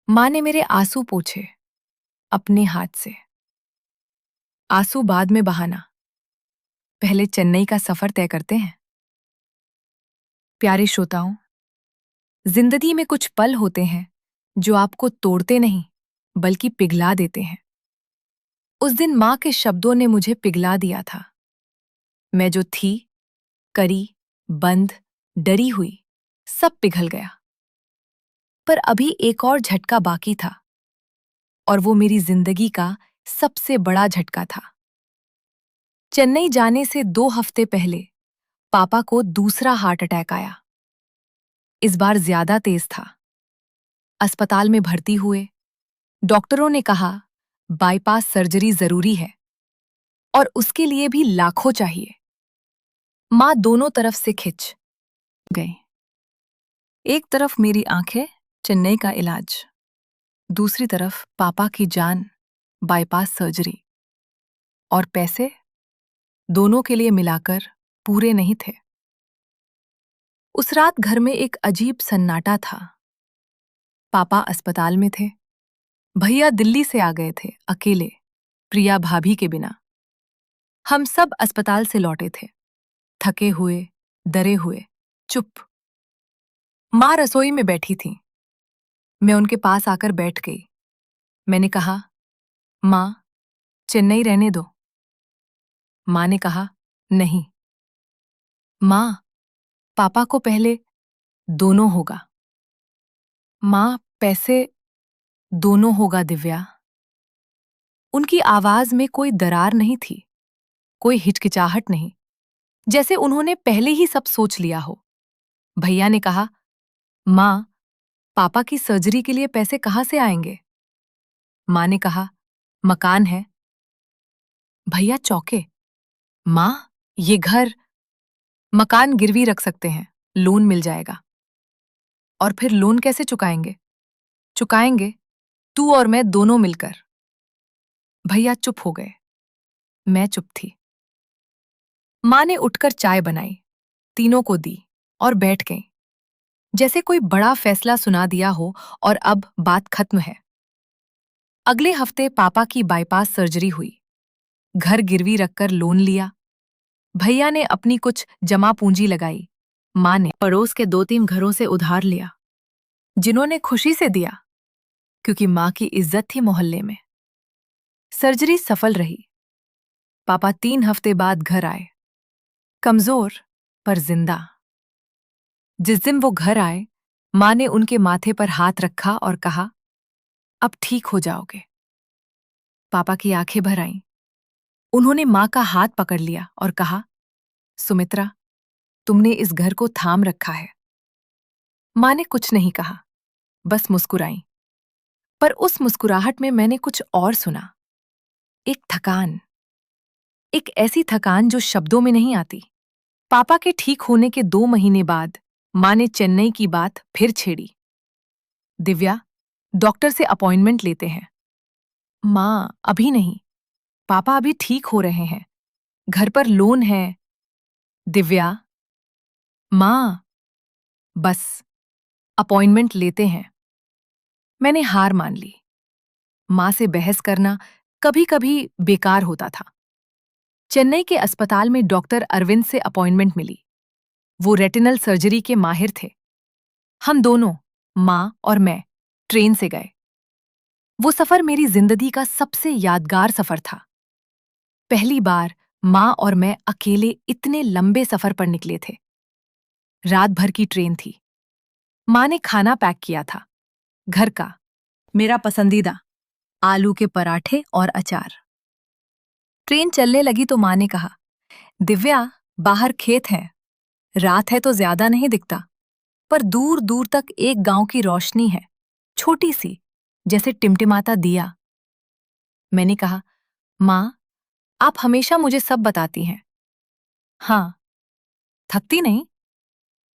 माँ ने मेरे आंसू पोंछे, अपने हाथ से। आंसू बाद में बहाना, पहले चेन्नई का सफर तय करते हैं। प्यारे श्रोताओं, जिंदगी में कुछ पल होते हैं जो आपको तोड़ते नहीं, बल्कि पिघला देते हैं। उस दिन माँ के शब्दों ने मुझे पिघला दिया था। मैं जो थी, करी, बंद, डरी हुई, सब पिघल गया। पर अभी एक और झटका बाकी था, और वो मेरी जिंदगी का सबसे बड़ा झटका था। चेन्नई जाने से 2 हफ्ते पहले पापा को दूसरा हार्ट अटैक आया। इस बार ज्यादा तेज था। अस्पताल में भर्ती हुए। डॉक्टरों ने कहा, बाईपास सर्जरी जरूरी है, और उसके लिए भी लाखों चाहिए। माँ दोनों तरफ से खिंच गई। एक तरफ मेरी आंखें, चेन्नई का इलाज, दूसरी तरफ पापा की जान, बाईपास सर्जरी। और पैसे, दोनों के लिए मिलाकर पूरे नहीं थे। उस रात घर में एक अजीब सन्नाटा था। पापा अस्पताल में थे। भैया दिल्ली से आ गए थे, अकेले, प्रिया भाभी के बिना। हम सब अस्पताल से लौटे थे, थके हुए, डरे हुए, चुप। माँ रसोई में बैठी थी। मैं उनके पास आकर बैठ गई। मैंने कहा, माँ, चेन्नई रहने दो। माँ ने कहा, नहीं। माँ, पापा को पहले दोनों होगा। माँ, पैसे दोनों होगा दिव्या। उनकी आवाज में कोई दरार नहीं थी, कोई हिचकिचाहट नहीं, जैसे उन्होंने पहले ही सब सोच लिया हो। भैया ने कहा, माँ, पापा की सर्जरी के लिए पैसे कहाँ से आएंगे? माँ ने कहा, मकान है। भैया चौंके। माँ, ये घर, मकान गिरवी रख सकते हैं, लोन मिल जाएगा। और फिर लोन कैसे चुकाएंगे? चुकाएंगे, तू और मैं दोनों मिलकर। भैया चुप हो गए। मैं चुप थी। माँ ने उठकर चाय बनाई, तीनों को दी, और बैठ गई, जैसे कोई बड़ा फैसला सुना दिया हो और अब बात खत्म है। अगले हफ्ते पापा की बाईपास सर्जरी हुई। घर गिरवी रखकर लोन लिया। भैया ने अपनी कुछ जमा पूंजी लगाई। माँ ने पड़ोस के 2-3 घरों से उधार लिया, जिन्होंने खुशी से दिया, क्योंकि माँ की इज्जत थी मोहल्ले में। सर्जरी सफल रही। पापा 3 हफ्ते बाद घर आए, कमजोर पर जिंदा। जिस दिन वो घर आए, माँ ने उनके माथे पर हाथ रखा और कहा, अब ठीक हो जाओगे। पापा की आंखें भर आईं। उन्होंने माँ का हाथ पकड़ लिया और कहा, सुमित्रा, तुमने इस घर को थाम रखा है। माँ ने कुछ नहीं कहा, बस मुस्कुराई। पर उस मुस्कुराहट में मैंने कुछ और सुना। एक थकान, एक ऐसी थकान जो शब्दों में नहीं आती, पापा के ठीक होने के 2 महीने बाद माँ ने चेन्नई की बात फिर छेड़ी। दिव्या, डॉक्टर से अपॉइंटमेंट लेते हैं। माँ, अभी नहीं। पापा अभी ठीक हो रहे हैं। घर पर लोन है। दिव्या, माँ, बस अपॉइंटमेंट लेते हैं। मैंने हार मान ली। माँ से बहस करना कभी कभी बेकार होता था। चेन्नई के अस्पताल में डॉक्टर अरविंद से अपॉइंटमेंट मिली। वो रेटिनल सर्जरी के माहिर थे। हम दोनों, माँ और मैं, ट्रेन से गए। वो सफर मेरी जिंदगी का सबसे यादगार सफर था। पहली बार माँ और मैं अकेले इतने लंबे सफर पर निकले थे। रात भर की ट्रेन थी। माँ ने खाना पैक किया था, घर का, मेरा पसंदीदा, आलू के पराठे और अचार। ट्रेन चलने लगी तो माँ ने कहा, दिव्या, बाहर खेत हैं। रात है तो ज्यादा नहीं दिखता, पर दूर दूर तक एक गांव की रोशनी है, छोटी सी, जैसे टिमटिमाता दिया। मैंने कहा, माँ, आप हमेशा मुझे सब बताती हैं। हाँ, थकती नहीं?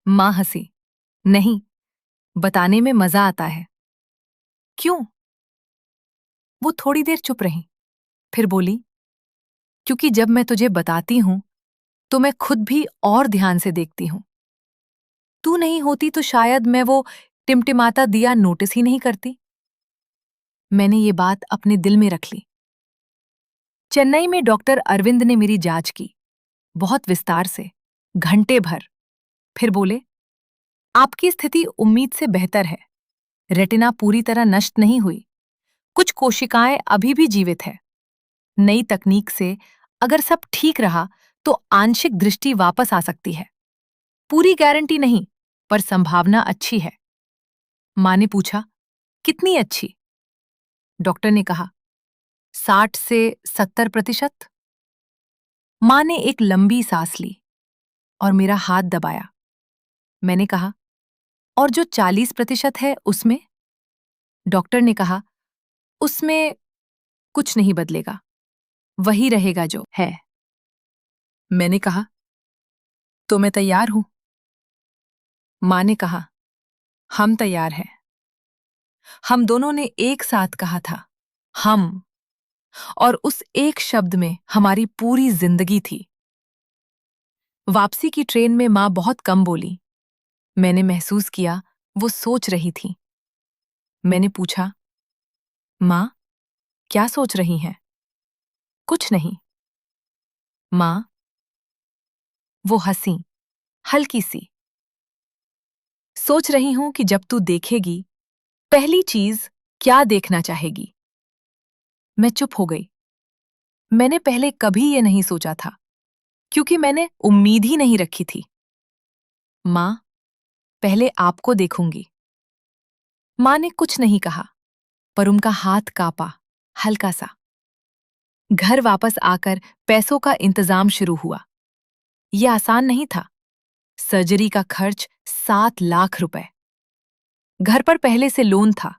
माँ हंसी। नहीं, बताने में मजा आता है। क्यों? वो थोड़ी देर चुप रही, फिर बोली, क्योंकि जब मैं तुझे बताती हूं तो मैं खुद भी और ध्यान से देखती हूं। तू नहीं होती तो शायद मैं वो टिमटिमाता दिया नोटिस ही नहीं करती। मैंने ये बात अपने दिल में रख ली। चेन्नई में डॉक्टर अरविंद ने मेरी जांच की, बहुत विस्तार से, घंटे भर। फिर बोले, आपकी स्थिति उम्मीद से बेहतर है। रेटिना पूरी तरह नष्ट नहीं हुई। कुछ कोशिकाएं अभी भी जीवित है। नई तकनीक से अगर सब ठीक रहा तो आंशिक दृष्टि वापस आ सकती है। पूरी गारंटी नहीं, पर संभावना अच्छी है। माँ ने पूछा, कितनी अच्छी? डॉक्टर ने कहा, 60 से 70%। माँ ने एक लंबी सांस ली और मेरा हाथ दबाया। मैंने कहा, और जो 40% है उसमें? डॉक्टर ने कहा, उसमें कुछ नहीं बदलेगा, वही रहेगा जो है। मैंने कहा, तो मैं तैयार हूं। माँ ने कहा, हम तैयार हैं। हम दोनों ने एक साथ कहा था, हम, और उस एक शब्द में हमारी पूरी जिंदगी थी। वापसी की ट्रेन में माँ बहुत कम बोली। मैंने महसूस किया वो सोच रही थी। मैंने पूछा, माँ, क्या सोच रही हैं? कुछ नहीं। माँ, वो हंसी, हल्की सी। सोच रही हूं कि जब तू देखेगी, पहली चीज क्या देखना चाहेगी? मैं चुप हो गई। मैंने पहले कभी ये नहीं सोचा था, क्योंकि मैंने उम्मीद ही नहीं रखी थी। माँ, पहले आपको देखूंगी। माँ ने कुछ नहीं कहा, पर उनका हाथ कांपा, हल्का सा। घर वापस आकर पैसों का इंतजाम शुरू हुआ। यह आसान नहीं था। सर्जरी का खर्च 7 लाख रुपए। घर पर पहले से लोन था,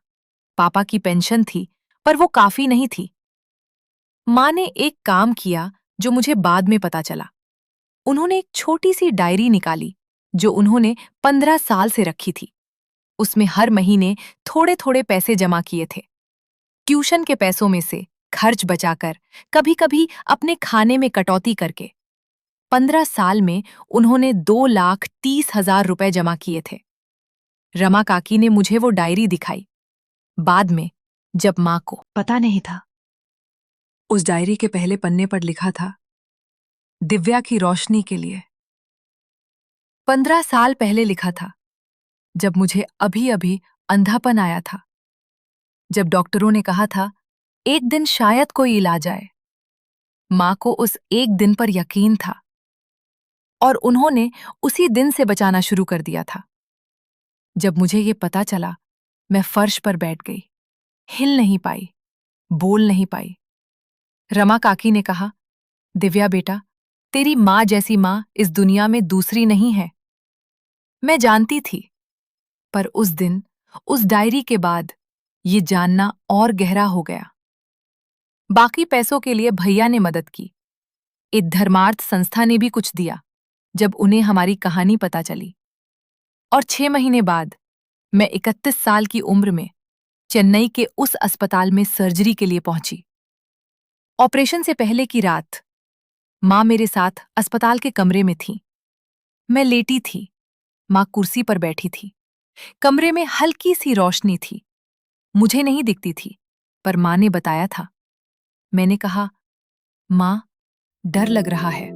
पापा की पेंशन थी, पर वो काफी नहीं थी। माँ ने एक काम किया जो मुझे बाद में पता चला। उन्होंने एक छोटी सी डायरी निकाली जो उन्होंने 15 साल से रखी थी। उसमें हर महीने थोड़े थोड़े पैसे जमा किए थे। ट्यूशन के पैसों में से, खर्च बचाकर, कभी कभी अपने खाने में कटौती करके। 15 साल में उन्होंने 2,30,000 रुपए जमा किए थे। रमा काकी ने मुझे वो डायरी दिखाई। बाद में, जब माँ को पता नहीं था। उस डायरी के पहले पन्ने पर लिखा था, दिव्या की रोशनी के लिए। 15 साल पहले लिखा था, जब मुझे अभी अभी अंधापन आया था। जब डॉक्टरों ने कहा था, एक दिन शायद कोई इलाज आए। माँ को उस एक दिन पर यकीन था, और उन्होंने उसी दिन से बचाना शुरू कर दिया था। जब मुझे ये पता चला, मैं फर्श पर बैठ गई। हिल नहीं पाई, बोल नहीं पाई। रमा काकी ने कहा, दिव्या बेटा, तेरी माँ जैसी माँ इस दुनिया में दूसरी नहीं है। मैं जानती थी, पर उस दिन, उस डायरी के बाद, ये जानना और गहरा हो गया। बाकी पैसों के लिए भैया ने मदद की। एक धर्मार्थ संस्था ने भी कुछ दिया। जब उन्हें हमारी कहानी पता चली। और 6 महीने बाद मैं 31 साल की उम्र में चेन्नई के उस अस्पताल में सर्जरी के लिए पहुंची। ऑपरेशन से पहले की रात माँ मेरे साथ अस्पताल के कमरे में थी। मैं लेटी थी, माँ कुर्सी पर बैठी थी। कमरे में हल्की सी रोशनी थी, मुझे नहीं दिखती थी, पर माँ ने बताया था। मैंने कहा, माँ, डर लग रहा है।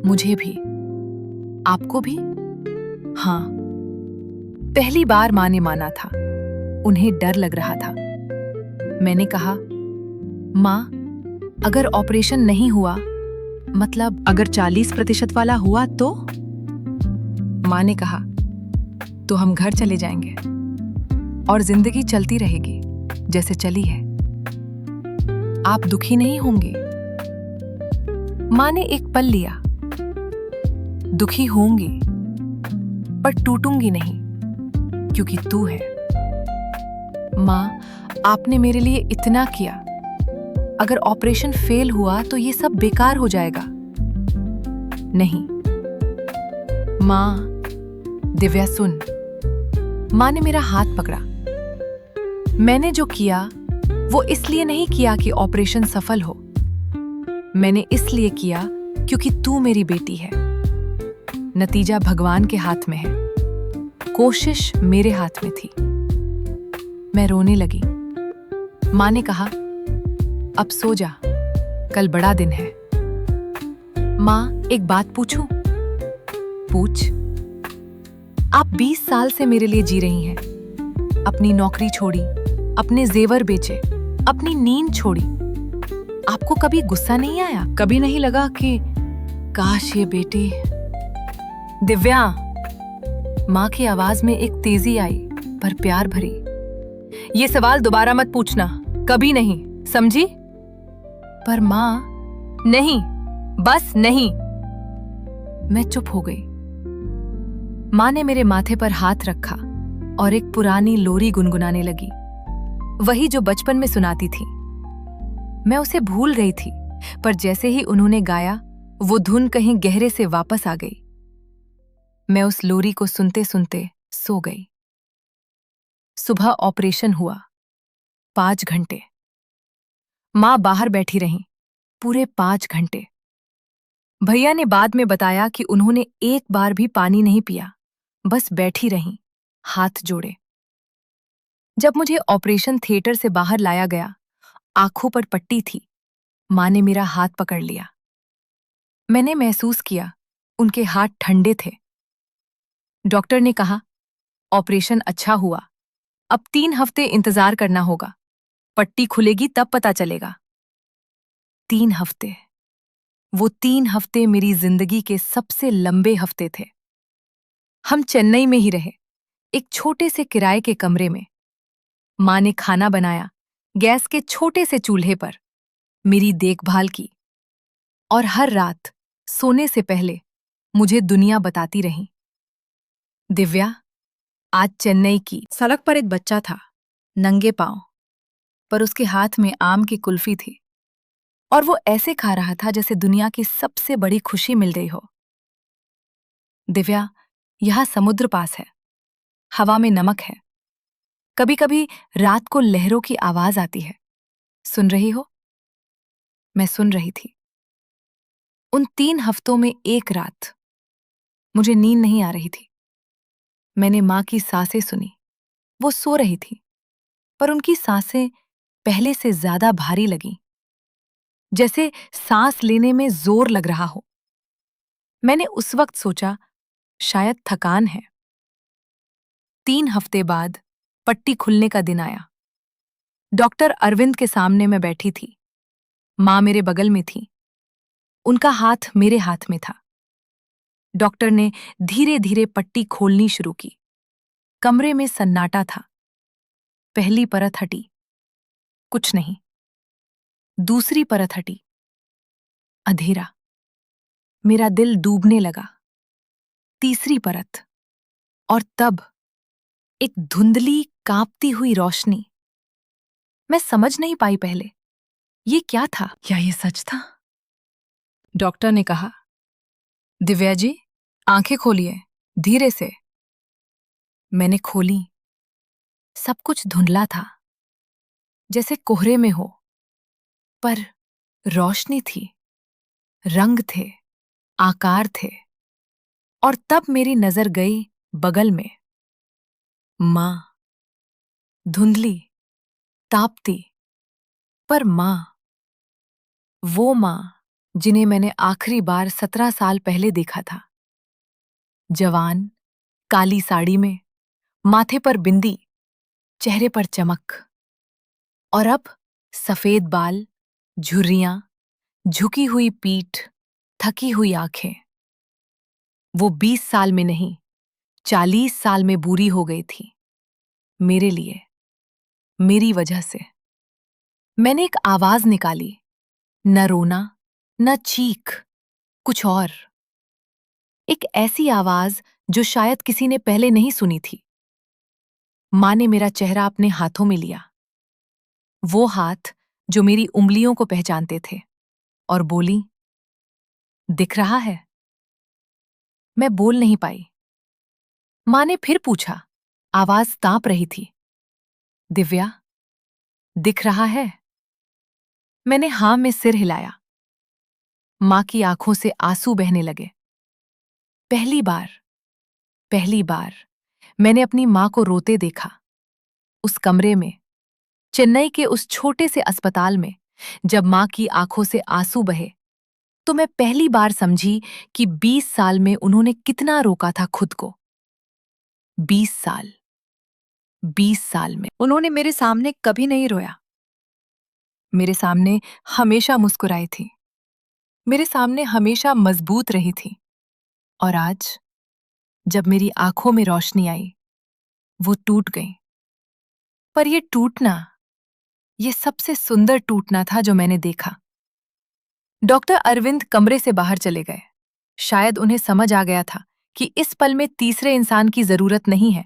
मुझे भी। आपको भी? हाँ। पहली बार माँ ने माना था, उन्हें डर लग रहा था। मैंने कहा, माँ, अगर ऑपरेशन नहीं हुआ, मतलब अगर 40% वाला हुआ तो? माँ ने कहा, तो हम घर चले जाएंगे और जिंदगी चलती रहेगी जैसे चली है। आप दुखी नहीं होंगे? माँ ने एक पल लिया। दुखी होंगी, पर टूटूंगी नहीं, क्योंकि तू है। माँ, आपने मेरे लिए इतना किया। अगर ऑपरेशन फेल हुआ तो ये सब बेकार हो जाएगा। नहीं। माँ, दिव्या सुन। माँ ने मेरा हाथ पकड़ा। मैंने जो किया वो इसलिए नहीं किया कि ऑपरेशन सफल हो। मैंने इसलिए किया क्योंकि तू मेरी बेटी है। नतीजा भगवान के हाथ में है, कोशिश मेरे हाथ में थी। मैं रोने लगी। माँ ने कहा, अब सो जा, कल बड़ा दिन है। माँ, एक बात पूछूं? पूछ। आप 20 साल से मेरे लिए जी रही हैं। अपनी नौकरी छोड़ी, अपने जेवर बेचे, अपनी नींद छोड़ी। आपको कभी गुस्सा नहीं आया? कभी नहीं लगा कि काश ये बेटी? दिव्या, माँ की आवाज में एक तेजी आई, पर प्यार भरी। ये सवाल दोबारा मत पूछना, कभी नहीं, समझी? पर माँ, नहीं, बस नहीं। मैं चुप हो गई। माँ ने मेरे माथे पर हाथ रखा और एक पुरानी लोरी गुनगुनाने लगी, वही जो बचपन में सुनाती थी। मैं उसे भूल गई थी, पर जैसे ही उन्होंने गाया, वो धुन कहीं गहरे से वापस आ गई। मैं उस लोरी को सुनते सुनते सो गई। सुबह ऑपरेशन हुआ। 5 घंटे। माँ बाहर बैठी रहीं, पूरे 5 घंटे। भैया ने बाद में बताया कि उन्होंने एक बार भी पानी नहीं पिया, बस बैठी रहीं, हाथ जोड़े। जब मुझे ऑपरेशन थिएटर से बाहर लाया गया, आंखों पर पट्टी थी। माँ ने मेरा हाथ पकड़ लिया। मैंने महसूस किया, उनके हाथ ठंडे थे। डॉक्टर ने कहा, ऑपरेशन अच्छा हुआ, अब 3 हफ्ते इंतजार करना होगा। पट्टी खुलेगी तब पता चलेगा। 3 हफ्ते। वो 3 हफ्ते मेरी जिंदगी के सबसे लंबे हफ्ते थे। हम चेन्नई में ही रहे, एक छोटे से किराए के कमरे में। माँ ने खाना बनाया, गैस के छोटे से चूल्हे पर, मेरी देखभाल की। और हर रात सोने से पहले मुझे दुनिया बताती रही। दिव्या, आज चेन्नई की सड़क पर एक बच्चा था, नंगे पांव, पर उसके हाथ में आम की कुल्फी थी और वो ऐसे खा रहा था जैसे दुनिया की सबसे बड़ी खुशी मिल गई हो। दिव्या, यहां समुद्र पास है, हवा में नमक है। कभी कभी रात को लहरों की आवाज आती है। सुन रही हो? मैं सुन रही थी। उन 3 हफ्तों में एक रात मुझे नींद नहीं आ रही थी। मैंने माँ की सांसें सुनी। वो सो रही थी, पर उनकी सांसें पहले से ज्यादा भारी लगीं, जैसे सांस लेने में जोर लग रहा हो। मैंने उस वक्त सोचा, शायद थकान है। 3 हफ्ते बाद पट्टी खुलने का दिन आया। डॉक्टर अरविंद के सामने मैं बैठी थी। माँ मेरे बगल में थी। उनका हाथ मेरे हाथ में था। डॉक्टर ने धीरे धीरे पट्टी खोलनी शुरू की। कमरे में सन्नाटा था। पहली परत हटी, कुछ नहीं। दूसरी परत हटी, अंधेरा। मेरा दिल डूबने लगा। तीसरी परत, और तब एक धुंधली कांपती हुई रोशनी। मैं समझ नहीं पाई पहले, ये क्या था? क्या ये सच था? डॉक्टर ने कहा, दिव्या जी, आंखें खोलिए, धीरे से। मैंने खोली। सब कुछ धुंधला था, जैसे कोहरे में हो, पर रोशनी थी, रंग थे, आकार थे। और तब मेरी नजर गई बगल में। माँ, धुंधली, तापती, पर माँ, वो माँ जिन्हें मैंने आखिरी बार 17 साल पहले देखा था। जवान, काली साड़ी में, माथे पर बिंदी, चेहरे पर चमक। और अब सफेद बाल, झुर्रियां, झुकी हुई पीठ, थकी हुई आंखें। वो 20 साल में नहीं, 40 साल में बूढ़ी हो गई थी। मेरे लिए, मेरी वजह से। मैंने एक आवाज निकाली, न रोना, न चीख, कुछ और। एक ऐसी आवाज जो शायद किसी ने पहले नहीं सुनी थी। माँ ने मेरा चेहरा अपने हाथों में लिया, वो हाथ जो मेरी उंगलियों को पहचानते थे, और बोली, दिख रहा है? मैं बोल नहीं पाई। माँ ने फिर पूछा, आवाज ताप रही थी, दिव्या, दिख रहा है? मैंने हाँ में सिर हिलाया। माँ की आंखों से आंसू बहने लगे। पहली बार मैंने अपनी माँ को रोते देखा। उस कमरे में, चेन्नई के उस छोटे से अस्पताल में, जब माँ की आंखों से आंसू बहे, तो मैं पहली बार समझी कि 20 साल में उन्होंने कितना रोका था खुद को। 20 साल, 20 साल में उन्होंने मेरे सामने कभी नहीं रोया। मेरे सामने हमेशा मुस्कुराई थी। मेरे सामने हमेशा मजबूत रही थी। और आज, जब मेरी आंखों में रोशनी आई, वो टूट गई। पर ये सबसे सुंदर टूटना था जो मैंने देखा। डॉक्टर अरविंद कमरे से बाहर चले गए। शायद उन्हें समझ आ गया था कि इस पल में तीसरे इंसान की जरूरत नहीं है।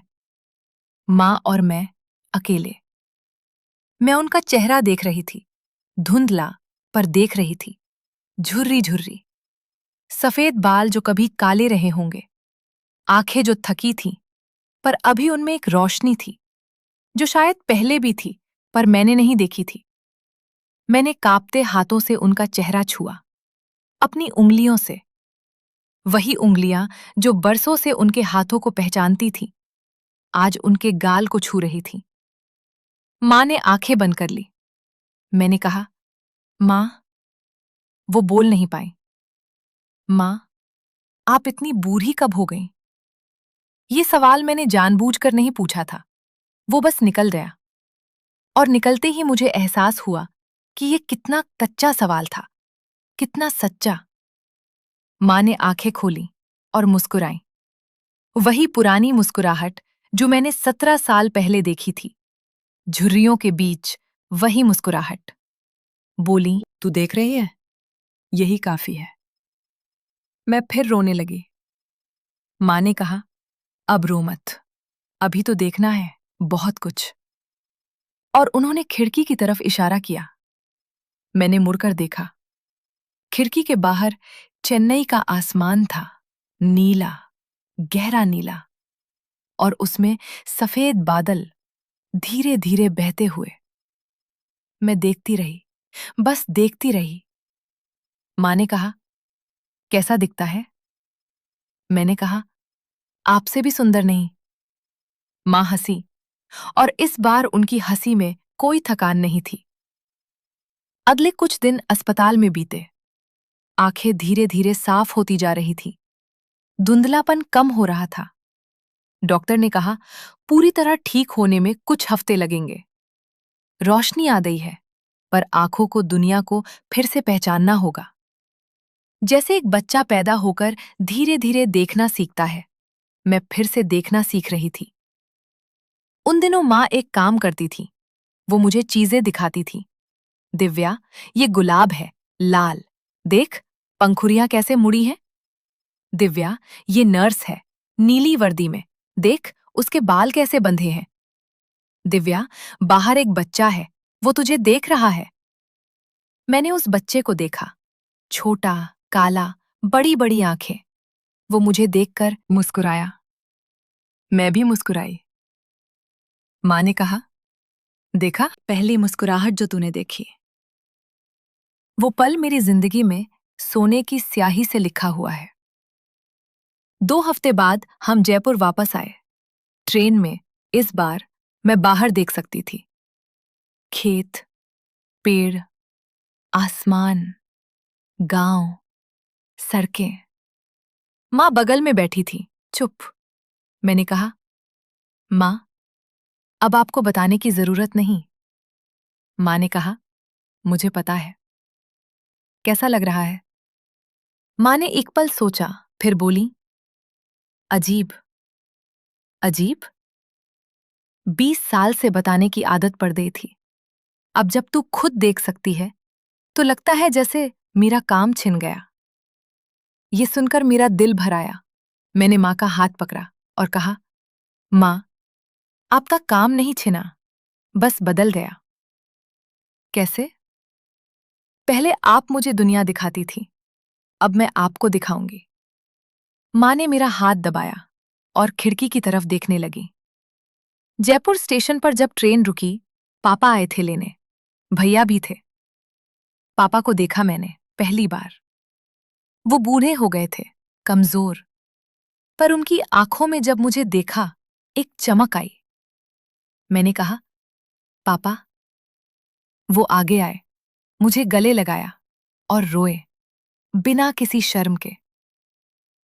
माँ और मैं अकेले। मैं उनका चेहरा देख रही थी, धुंधला, पर देख रही थी। झुर्री झुर्री, सफेद बाल जो कभी काले रहे होंगे, आंखें जो थकी थीं, पर अभी उनमें एक रोशनी थी जो शायद पहले भी थी, पर मैंने नहीं देखी थी। मैंने कांपते हाथों से उनका चेहरा छुआ, अपनी उंगलियों से। वही उंगलियां जो बरसों से उनके हाथों को पहचानती थीं, आज उनके गाल को छू रही थीं। माँ ने आंखें बंद कर ली। मैंने कहा, माँ। वो बोल नहीं पाई। माँ, आप इतनी बूढ़ी कब हो गईं? ये सवाल मैंने जानबूझकर नहीं पूछा था, वो बस निकल गया। और निकलते ही मुझे एहसास हुआ कि ये कितना कच्चा सवाल था, कितना सच्चा। माँ ने आंखें खोली और मुस्कुराई। वही पुरानी मुस्कुराहट जो मैंने 17 साल पहले देखी थी। झुर्रियों के बीच वही मुस्कुराहट। बोली, तू देख रही है? यही काफी है। मैं फिर रोने लगी। माँ ने कहा, अब रो मत, अभी तो देखना है बहुत कुछ। और उन्होंने खिड़की की तरफ इशारा किया। मैंने मुड़कर देखा। खिड़की के बाहर चेन्नई का आसमान था, नीला, गहरा नीला, और उसमें सफेद बादल धीरे धीरे बहते हुए। मैं देखती रही, बस देखती रही। माँ ने कहा, कैसा दिखता है? मैंने कहा, आपसे भी सुंदर नहीं। माँ हंसी, और इस बार उनकी हंसी में कोई थकान नहीं थी। अगले कुछ दिन अस्पताल में बीते। आंखें धीरे धीरे साफ होती जा रही थी, धुंधलापन कम हो रहा था। डॉक्टर ने कहा, पूरी तरह ठीक होने में कुछ हफ्ते लगेंगे। रोशनी आ गई है, पर आंखों को दुनिया को फिर से पहचानना होगा। जैसे एक बच्चा पैदा होकर धीरे धीरे देखना सीखता है, मैं फिर से देखना सीख रही थी। उन दिनों माँ एक काम करती थी, वो मुझे चीजें दिखाती थी। दिव्या, ये गुलाब है, लाल। देख, पंखुड़ियां कैसे मुड़ी हैं। दिव्या, ये नर्स है, नीली वर्दी में। देख, उसके बाल कैसे बंधे हैं। दिव्या, बाहर एक बच्चा है, वो तुझे देख रहा है। मैंने उस बच्चे को देखा, छोटा, काला, बड़ी बड़ी आंखें। वो मुझे देखकर मुस्कुराया। मैं भी मुस्कुराई। माँ ने कहा, देखा, पहली मुस्कुराहट जो तूने देखी। वो पल मेरी जिंदगी में सोने की स्याही से लिखा हुआ है। 2 हफ्ते बाद हम जयपुर वापस आए। ट्रेन में इस बार मैं बाहर देख सकती थी। खेत, पेड़, आसमान, गांव, सड़कें। माँ बगल में बैठी थी, चुप। मैंने कहा, माँ, अब आपको बताने की जरूरत नहीं। माँ ने कहा, मुझे पता है। कैसा लग रहा है? माँ ने एक पल सोचा, फिर बोली, अजीब। अजीब? 20 साल से बताने की आदत पड़ गई थी। अब जब तू खुद देख सकती है, तो लगता है जैसे मेरा काम छिन गया। ये सुनकर मेरा दिल भर आया। मैंने माँ का हाथ पकड़ा और कहा, माँ, आपका काम नहीं छिना, बस बदल गया। कैसे? पहले आप मुझे दुनिया दिखाती थी, अब मैं आपको दिखाऊंगी। माँ ने मेरा हाथ दबाया और खिड़की की तरफ देखने लगी। जयपुर स्टेशन पर जब ट्रेन रुकी, पापा आए थे लेने। भैया भी थे। पापा को देखा मैंने पहली बार। वो बूढ़े हो गए थे, कमजोर, पर उनकी आंखों में जब मुझे देखा, एक चमक आई। मैंने कहा, पापा। वो आगे आए, मुझे गले लगाया और रोए, बिना किसी शर्म के।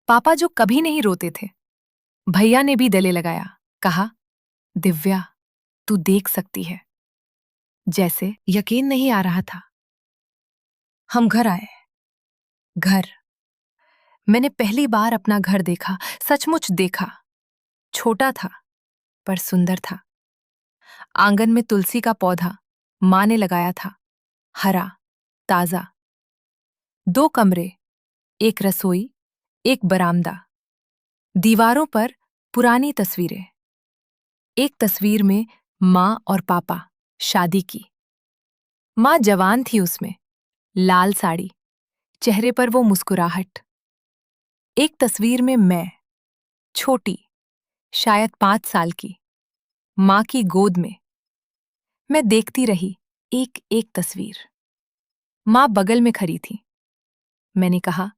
पापा जो कभी नहीं रोते थे। भैया ने भी गले लगाया, कहा, दिव्या, तू देख सकती है। जैसे यकीन नहीं आ रहा था। हम घर आए। घर। मैंने पहली बार अपना घर देखा, सचमुच देखा। छोटा था, पर सुंदर था। आंगन में तुलसी का पौधा माँ ने लगाया था, हरा, ताजा। 2 कमरे, एक रसोई, एक बरामदा। दीवारों पर पुरानी तस्वीरें। एक तस्वीर में माँ और पापा शादी की। माँ जवान थी उसमें, लाल साड़ी, चेहरे पर वो मुस्कुराहट। एक तस्वीर में मैं, छोटी, शायद 5 साल की, माँ की गोद में। मैं देखती रही, एक एक तस्वीर। माँ बगल में खड़ी थी। मैंने कहा,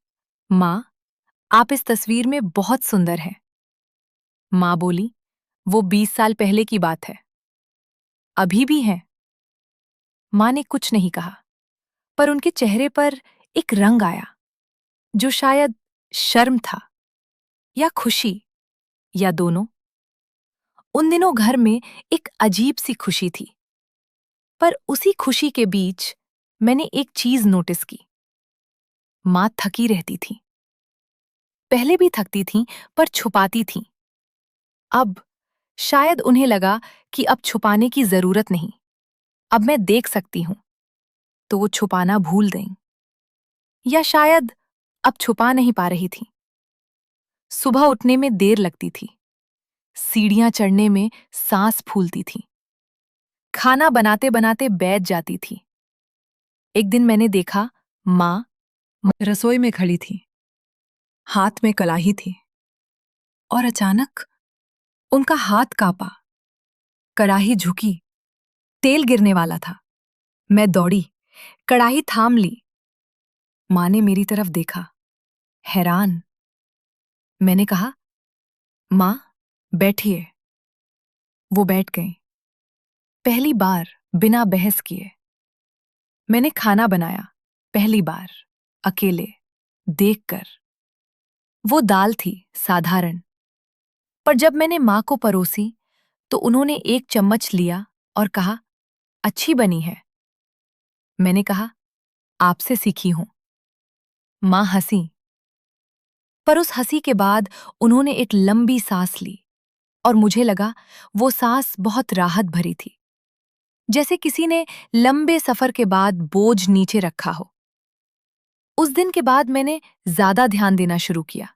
माँ, आप इस तस्वीर में बहुत सुंदर हैं। माँ बोली, वो 20 साल पहले की बात है। अभी भी हैं। माँ ने कुछ नहीं कहा, पर उनके चेहरे पर एक रंग आया, जो शायद शर्म था, या खुशी, या दोनों। उन दिनों घर में एक अजीब सी खुशी थी। पर उसी खुशी के बीच मैंने एक चीज नोटिस की। माँ थकी रहती थी। पहले भी थकती थीं, पर छुपाती थीं। अब शायद उन्हें लगा कि अब छुपाने की जरूरत नहीं। अब मैं देख सकती हूं, तो वो छुपाना भूल गईं। या शायद अब छुपा नहीं पा रही थी। सुबह उठने में देर लगती थी। सीढ़ियां चढ़ने में सांस फूलती थी। खाना बनाते बनाते बैठ जाती थी। एक दिन मैंने देखा, माँ रसोई में खड़ी थी, हाथ में कलाही थी, और अचानक उनका हाथ कांपा। कड़ाही झुकी, तेल गिरने वाला था। मैं दौड़ी, कड़ाही थाम ली। माँ ने मेरी तरफ देखा, हैरान। मैंने कहा, माँ, बैठिए। वो बैठ गई। पहली बार बिना बहस किए। मैंने खाना बनाया, पहली बार, अकेले, देखकर। वो दाल थी, साधारण। पर जब मैंने माँ को परोसी, तो उन्होंने एक चम्मच लिया और कहा, अच्छी बनी है। मैंने कहा, आपसे सीखी हूं। माँ हंसी। पर उस हंसी के बाद उन्होंने एक लंबी सांस ली, और मुझे लगा वो सांस बहुत राहत भरी थी, जैसे किसी ने लंबे सफर के बाद बोझ नीचे रखा हो। उस दिन के बाद मैंने ज्यादा ध्यान देना शुरू किया।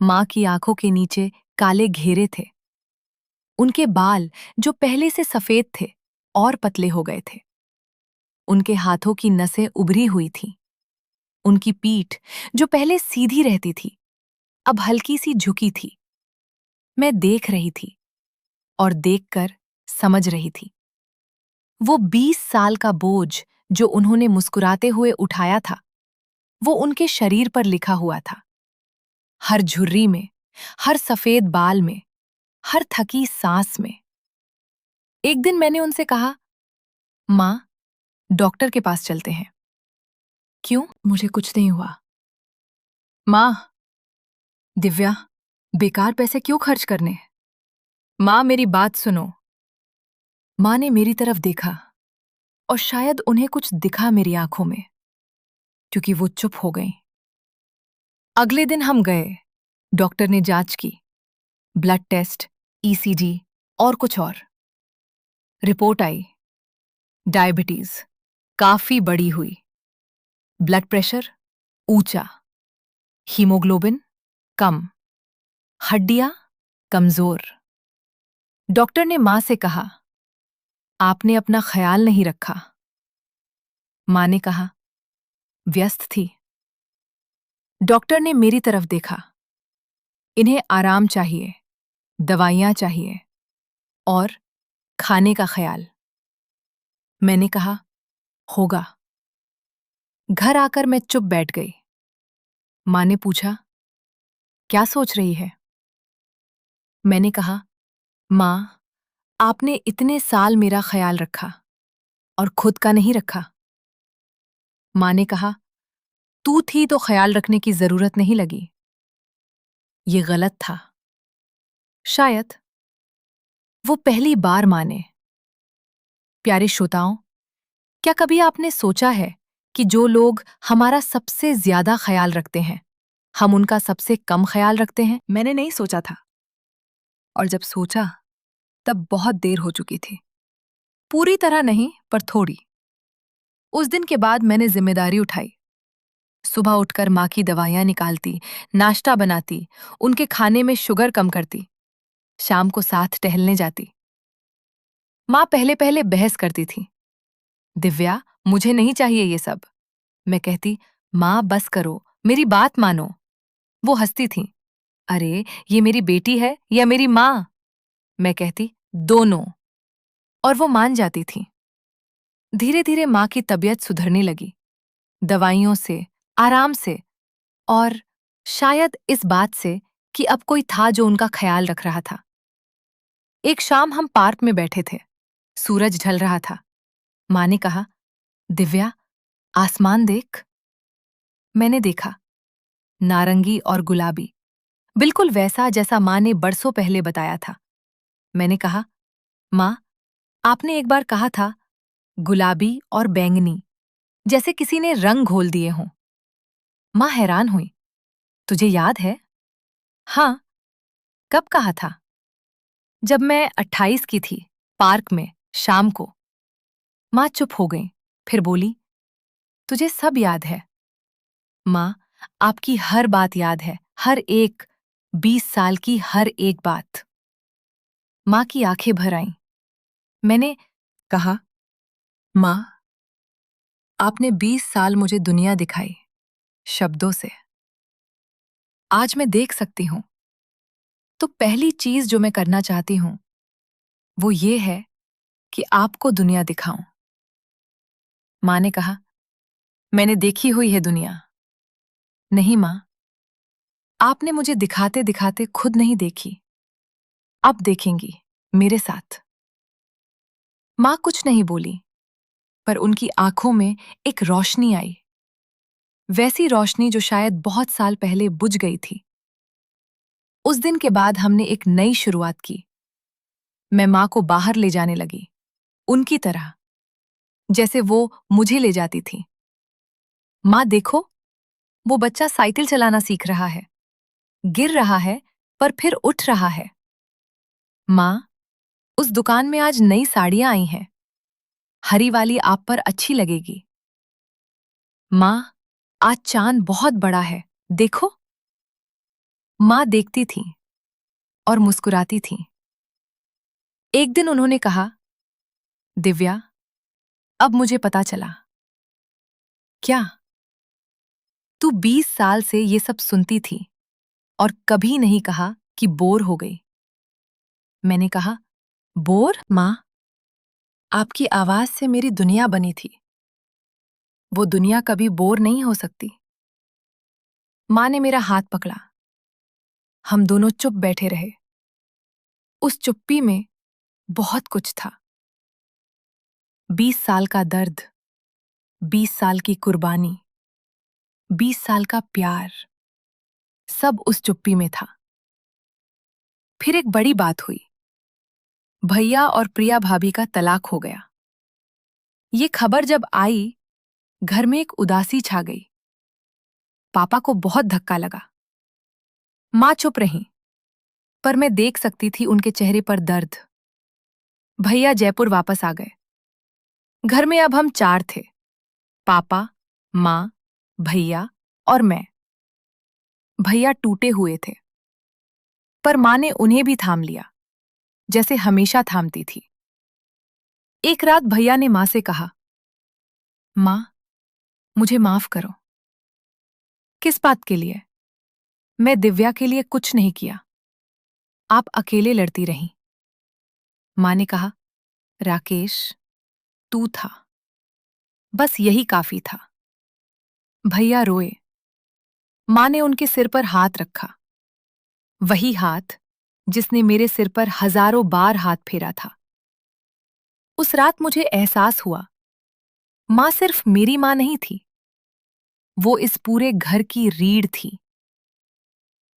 माँ की आंखों के नीचे काले घेरे थे। उनके बाल, जो पहले से सफेद थे, और पतले हो गए थे। उनके हाथों की नसें उभरी हुई थीं। उनकी पीठ, जो पहले सीधी रहती थी, अब हल्की सी झुकी थी। मैं देख रही थी और देखकर समझ रही थी। वो 20 साल का बोझ जो उन्होंने मुस्कुराते हुए उठाया था, वो उनके शरीर पर लिखा हुआ था। हर झुर्री में, हर सफेद बाल में, हर थकी सांस में। एक दिन मैंने उनसे कहा, माँ, डॉक्टर के पास चलते हैं। क्यों? मुझे कुछ नहीं हुआ। माँ, दिव्या, बेकार पैसे क्यों खर्च करने? माँ, मेरी बात सुनो। माँ ने मेरी तरफ देखा और शायद उन्हें कुछ दिखा मेरी आंखों में, क्योंकि वो चुप हो गईं। अगले दिन हम गए। डॉक्टर ने जांच की, ब्लड टेस्ट, ईसीजी और कुछ और। रिपोर्ट आई, डायबिटीज काफी बड़ी हुई, ब्लड प्रेशर ऊंचा, हीमोग्लोबिन कम, हड्डियां कमजोर। डॉक्टर ने मां से कहा, आपने अपना ख्याल नहीं रखा। मां ने कहा, व्यस्त थी। डॉक्टर ने मेरी तरफ देखा, इन्हें आराम चाहिए, दवाइयां चाहिए और खाने का ख्याल। मैंने कहा, होगा। घर आकर मैं चुप बैठ गई। मां ने पूछा, क्या सोच रही है? मैंने कहा, मां, आपने इतने साल मेरा ख्याल रखा और खुद का नहीं रखा। मां ने कहा, तू थी तो ख्याल रखने की जरूरत नहीं लगी। ये गलत था। शायद वो पहली बार माने। प्यारे श्रोताओं, क्या कभी आपने सोचा है कि जो लोग हमारा सबसे ज्यादा ख्याल रखते हैं, हम उनका सबसे कम ख्याल रखते हैं? मैंने नहीं सोचा था, और जब सोचा तब बहुत देर हो चुकी थी। पूरी तरह नहीं, पर थोड़ी। उस दिन के बाद मैंने जिम्मेदारी उठाई। सुबह उठकर माँ की दवाइयाँ निकालती, नाश्ता बनाती, उनके खाने में शुगर कम करती, शाम को साथ टहलने जाती। माँ पहले पहले बहस करती थी, दिव्या, मुझे नहीं चाहिए ये सब। मैं कहती, माँ बस करो, मेरी बात मानो। वो हंसती थी, अरे ये मेरी बेटी है या मेरी माँ? मैं कहती, दोनों। और वो मान जाती थी। धीरे धीरे माँ की तबीयत सुधरने लगी, दवाइयों से, आराम से, और शायद इस बात से कि अब कोई था जो उनका ख्याल रख रहा था। एक शाम हम पार्क में बैठे थे, सूरज ढल रहा था। माँ ने कहा, दिव्या, आसमान देख। मैंने देखा, नारंगी और गुलाबी, बिल्कुल वैसा जैसा माँ ने बरसों पहले बताया था। मैंने कहा, माँ, आपने एक बार कहा था गुलाबी और बैंगनी, जैसे किसी ने रंग घोल दिए हों। माँ हैरान हुई, तुझे याद है? हाँ। कब कहा था? जब मैं 28 की थी, पार्क में, शाम को। माँ चुप हो गई, फिर बोली, तुझे सब याद है। माँ, आपकी हर बात याद है, हर एक, 20 साल की हर एक बात। माँ की आंखें भर आईं। मैंने कहा, माँ, आपने 20 साल मुझे दुनिया दिखाई, शब्दों से। आज मैं देख सकती हूँ। तो पहली चीज जो मैं करना चाहती हूँ, वो ये है कि आपको दुनिया दिखाऊं। माँ ने कहा, मैंने देखी हुई है दुनिया। नहीं माँ, आपने मुझे दिखाते दिखाते खुद नहीं देखी। अब देखेंगी, मेरे साथ। माँ कुछ नहीं बोली, पर उनकी आंखों में एक रोशनी आई, वैसी रोशनी जो शायद बहुत साल पहले बुझ गई थी। उस दिन के बाद हमने एक नई शुरुआत की। मैं माँ को बाहर ले जाने लगी, उनकी तरह, जैसे वो मुझे ले जाती थी। माँ देखो, वो बच्चा साइकिल चलाना सीख रहा है, गिर रहा है पर फिर उठ रहा है। माँ, उस दुकान में आज नई साड़ियां आई हैं, हरी वाली आप पर अच्छी लगेगी। माँ, आज चांद बहुत बड़ा है, देखो। माँ देखती थी और मुस्कुराती थी। एक दिन उन्होंने कहा, दिव्या, अब मुझे पता चला। क्या? तू 20 साल से ये सब सुनती थी, और कभी नहीं कहा कि बोर हो गई। मैंने कहा, बोर? माँ, आपकी आवाज से मेरी दुनिया बनी थी। वो दुनिया कभी बोर नहीं हो सकती। माँ ने मेरा हाथ पकड़ा। हम दोनों चुप बैठे रहे। उस चुप्पी में बहुत कुछ था। 20 साल का दर्द, 20 साल की कुर्बानी, 20 साल का प्यार, सब उस चुप्पी में था। फिर एक बड़ी बात हुई। भैया और प्रिया भाभी का तलाक हो गया। ये खबर जब आई, घर में एक उदासी छा गई। पापा को बहुत धक्का लगा। माँ चुप रही, पर मैं देख सकती थी उनके चेहरे पर दर्द। भैया जयपुर वापस आ गए। घर में अब हम 4 थे, पापा, माँ, भैया और मैं। भैया टूटे हुए थे, पर माँ ने उन्हें भी थाम लिया, जैसे हमेशा थामती थी। एक रात भैया ने माँ से कहा, माँ, मुझे माफ करो। किस बात के लिए? मैं दिव्या के लिए कुछ नहीं किया। आप अकेले लड़ती रहीं। माँ ने कहा, राकेश, तू था। बस यही काफी था। भैया रोए। माँ ने उनके सिर पर हाथ रखा। वही हाथ जिसने मेरे सिर पर हजारों बार हाथ फेरा था। उस रात मुझे एहसास हुआ, माँ सिर्फ मेरी माँ नहीं थी, वो इस पूरे घर की रीढ़ थी।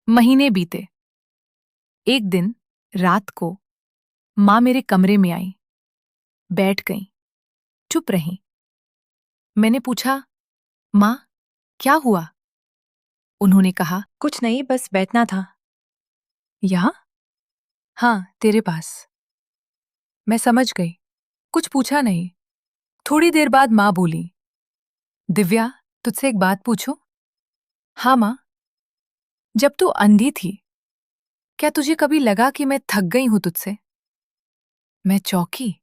महीने बीते। एक दिन रात को माँ मेरे कमरे में आई, बैठ गई, चुप रही। मैंने पूछा, माँ, क्या हुआ? उन्होंने कहा, कुछ नहीं, बस बैठना था। यहाँ? हाँ, तेरे पास। मैं समझ गई, कुछ पूछा नहीं। थोड़ी देर बाद माँ बोली, दिव्या, तुझसे एक बात पूछूं? हाँ माँ। जब तू अंधी थी, क्या तुझे कभी लगा कि मैं थक गई हूं तुझसे? मैं चौंकी।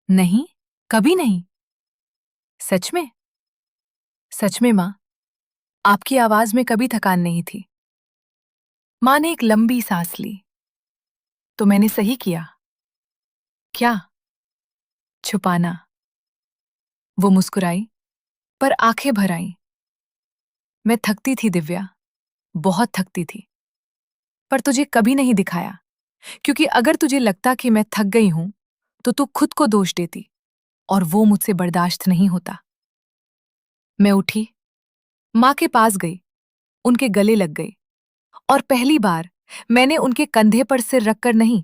नहीं, कभी नहीं। सच में? सच में माँ, आपकी आवाज में कभी थकान नहीं थी। माँ ने एक लंबी सांस ली। तो मैंने सही किया। क्या? छुपाना। वो मुस्कुराई, पर आंखें भर आईं। मैं थकती थी दिव्या, बहुत थकती थी, पर तुझे कभी नहीं दिखाया, क्योंकि अगर तुझे लगता कि मैं थक गई हूं, तो तू खुद को दोष देती, और वो मुझसे बर्दाश्त नहीं होता। मैं उठी, माँ के पास गई, उनके गले लग गई, और पहली बार मैंने उनके कंधे पर सिर रखकर नहीं,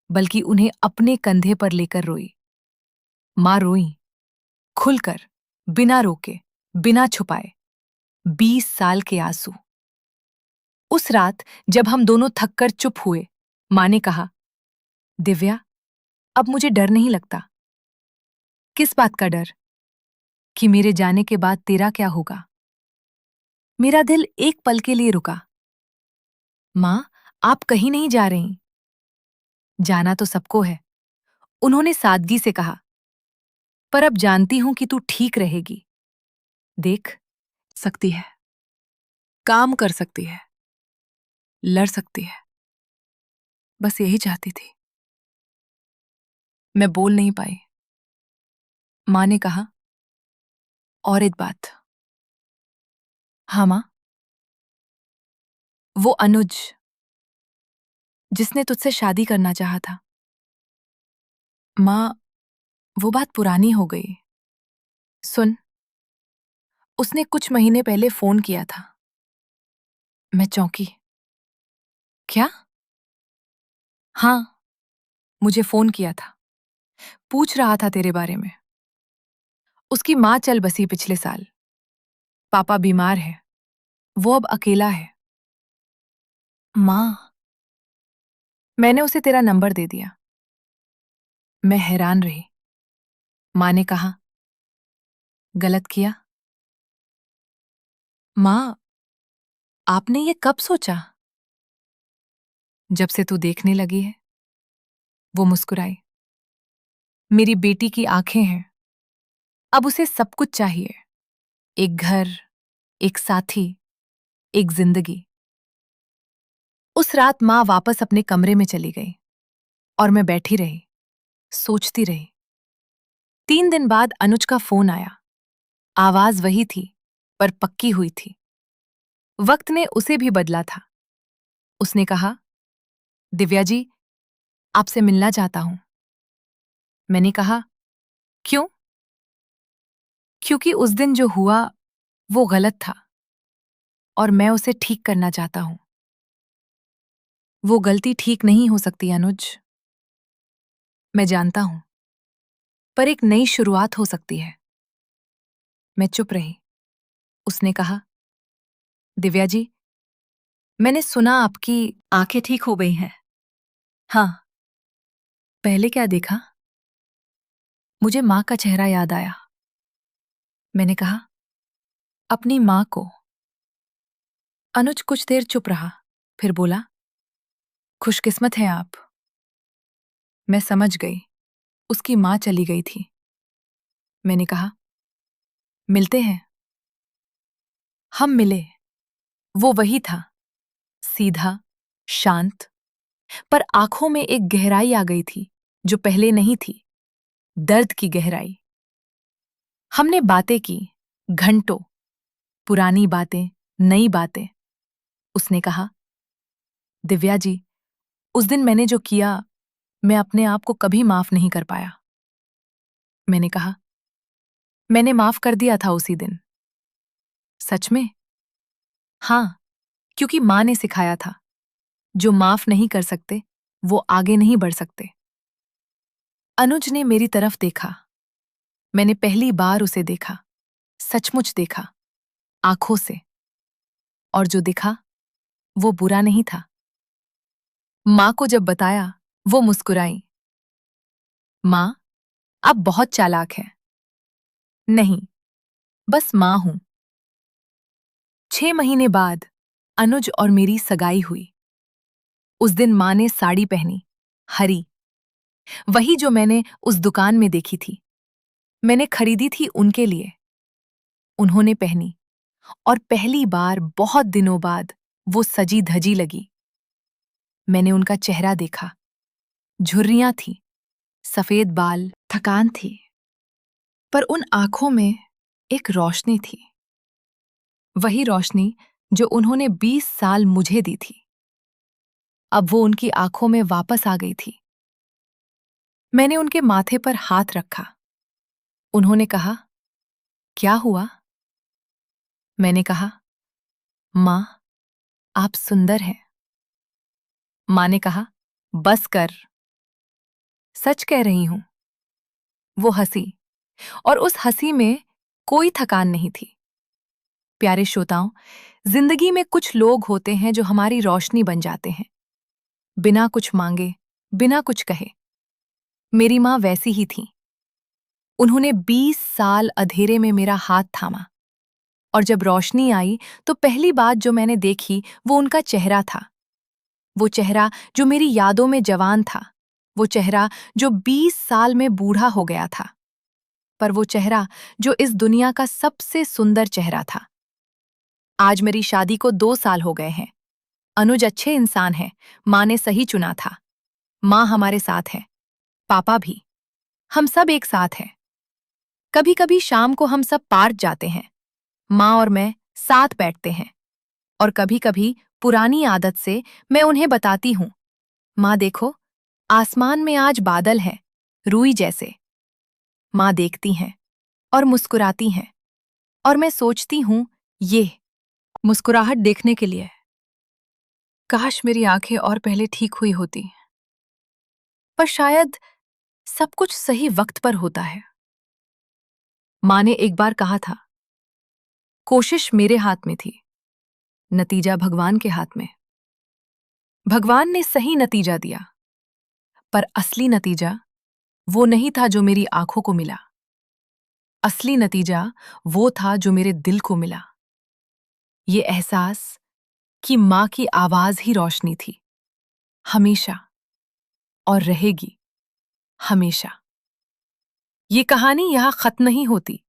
बल्कि उन्हें अपने कंधे पर लेकर रोई। माँ रोई, खुलकर, बिना रोके, बिना छुपाए। 20 साल के आंसू। उस रात जब हम दोनों थककर चुप हुए, माँ ने कहा, दिव्या, अब मुझे डर नहीं लगता। किस बात का डर? कि मेरे जाने के बाद तेरा क्या होगा? मेरा दिल एक पल के लिए रुका। माँ, आप कहीं नहीं जा रही। जाना तो सबको है, उन्होंने सादगी से कहा, पर अब जानती हूं कि तू ठीक रहेगी। देख, सकती है, काम कर सकती है, लड़ सकती है। बस यही चाहती थी। मैं बोल नहीं पाई। माँ ने कहा, और एक बात। हाँ माँ। वो अनुज, जिसने तुझसे शादी करना चाहा था। माँ, वो बात पुरानी हो गई। सुन, उसने कुछ महीने पहले फोन किया था। मैं चौंकी। क्या? हाँ, मुझे फोन किया था, पूछ रहा था तेरे बारे में। उसकी माँ चल बसी पिछले साल। पापा बीमार है, वो अब अकेला है। माँ, मैंने उसे तेरा नंबर दे दिया। मैं हैरान रही। माँ ने कहा, गलत किया? माँ, आपने ये कब सोचा? जब से तू देखने लगी है। वो मुस्कुराई। मेरी बेटी की आंखें हैं। अब उसे सब कुछ चाहिए, एक घर, एक साथी, एक जिंदगी। उस रात माँ वापस अपने कमरे में चली गई और मैं बैठी रही, सोचती रही। 3 दिन बाद अनुज का फोन आया। आवाज वही थी, पर पक्की हुई थी। वक्त ने उसे भी बदला था। उसने कहा, दिव्या जी, आपसे मिलना चाहता हूं। मैंने कहा, क्यों? क्योंकि उस दिन जो हुआ वो गलत था और मैं उसे ठीक करना चाहता हूं। वो गलती ठीक नहीं हो सकती अनुज, मैं जानता हूं, पर एक नई शुरुआत हो सकती है। मैं चुप रही। उसने कहा, दिव्या जी, मैंने सुना आपकी आंखें ठीक हो गई हैं। हाँ। पहले क्या देखा? मुझे माँ का चेहरा याद आया। मैंने कहा, अपनी माँ को। अनुज कुछ देर चुप रहा, फिर बोला, खुशकिस्मत हैं आप। मैं समझ गई, उसकी माँ चली गई थी। मैंने कहा, मिलते हैं। हम मिले। वो वही था, सीधा, शांत, पर आंखों में एक गहराई आ गई थी जो पहले नहीं थी, दर्द की गहराई। हमने बातें की, घंटों, पुरानी बातें, नई बातें। उसने कहा, दिव्या जी, उस दिन मैंने जो किया, मैं अपने आप को कभी माफ नहीं कर पाया। मैंने कहा, मैंने माफ कर दिया था उसी दिन। सच में? हाँ, क्योंकि माँ ने सिखाया था, जो माफ नहीं कर सकते, वो आगे नहीं बढ़ सकते। अनुज ने मेरी तरफ देखा। मैंने पहली बार उसे देखा, सचमुच देखा, आंखों से। और जो दिखा, वो बुरा नहीं था। माँ को जब बताया, वो मुस्कुराई। माँ, आप बहुत चालाक हैं। नहीं, बस माँ हूं। 6 महीने बाद अनुज और मेरी सगाई हुई। उस दिन माँ ने साड़ी पहनी, हरी, वही जो मैंने उस दुकान में देखी थी। मैंने खरीदी थी उनके लिए। उन्होंने पहनी और पहली बार बहुत दिनों बाद वो सजी धजी लगी। मैंने उनका चेहरा देखा, झुर्रियां थी, सफेद बाल, थकान थी, पर उन आंखों में एक रोशनी थी। वही रोशनी जो उन्होंने 20 साल मुझे दी थी। अब वो उनकी आंखों में वापस आ गई थी। मैंने उनके माथे पर हाथ रखा। उन्होंने कहा, क्या हुआ? मैंने कहा, माँ, आप सुंदर हैं। माँ ने कहा, बस कर। सच कह रही हूं। वो हंसी, और उस हंसी में कोई थकान नहीं थी। प्यारे श्रोताओं, जिंदगी में कुछ लोग होते हैं जो हमारी रोशनी बन जाते हैं, बिना कुछ मांगे, बिना कुछ कहे। मेरी माँ वैसी ही थी। उन्होंने 20 साल अंधेरे में मेरा हाथ थामा, और जब रोशनी आई तो पहली बात जो मैंने देखी वो उनका चेहरा था। वो चेहरा जो मेरी यादों में जवान था, वो चेहरा जो 20 साल में बूढ़ा हो गया था, पर वो चेहरा जो इस दुनिया का सबसे सुंदर चेहरा था। आज मेरी शादी को 2 साल हो गए हैं। अनुज अच्छे इंसान हैं, माँ ने सही चुना था। माँ हमारे साथ है, पापा भी, हम सब एक साथ हैं। कभी कभी शाम को हम सब पार्क जाते हैं, माँ और मैं साथ बैठते हैं, और कभी कभी पुरानी आदत से मैं उन्हें बताती हूँ, माँ देखो, आसमान में आज बादल है, रूई जैसे। माँ देखती हैं और मुस्कुराती हैं, और मैं सोचती हूँ, ये मुस्कुराहट देखने के लिए काश मेरी आंखें और पहले ठीक हुई होती। पर शायद सब कुछ सही वक्त पर होता है। माँ ने एक बार कहा था, कोशिश मेरे हाथ में थी, नतीजा भगवान के हाथ में। भगवान ने सही नतीजा दिया, पर असली नतीजा वो नहीं था जो मेरी आंखों को मिला। असली नतीजा वो था जो मेरे दिल को मिला। ये एहसास कि माँ की आवाज ही रोशनी थी, हमेशा, और रहेगी हमेशा। ये कहानी यहाँ खत्म नहीं होती।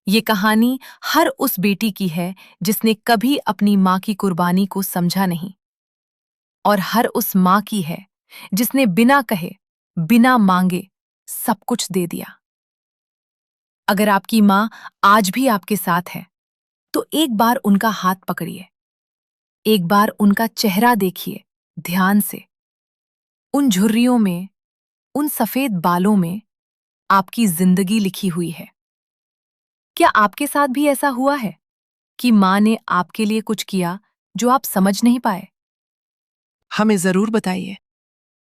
ये कहानी हर उस बेटी की है जिसने कभी अपनी माँ की कुर्बानी को समझा नहीं। और हर उस माँ की है जिसने बिना कहे, बिना मांगे सब कुछ दे दिया। अगर आपकी माँ आज भी आपके साथ है, तो एक बार उनका हाथ पकड़िए, एक बार उनका चेहरा देखिए ध्यान से। उन झुर्रियों में, उन सफेद बालों में आपकी जिंदगी लिखी हुई है। क्या आपके साथ भी ऐसा हुआ है कि माँ ने आपके लिए कुछ किया जो आप समझ नहीं पाए? हमें ज़रूर बताइए।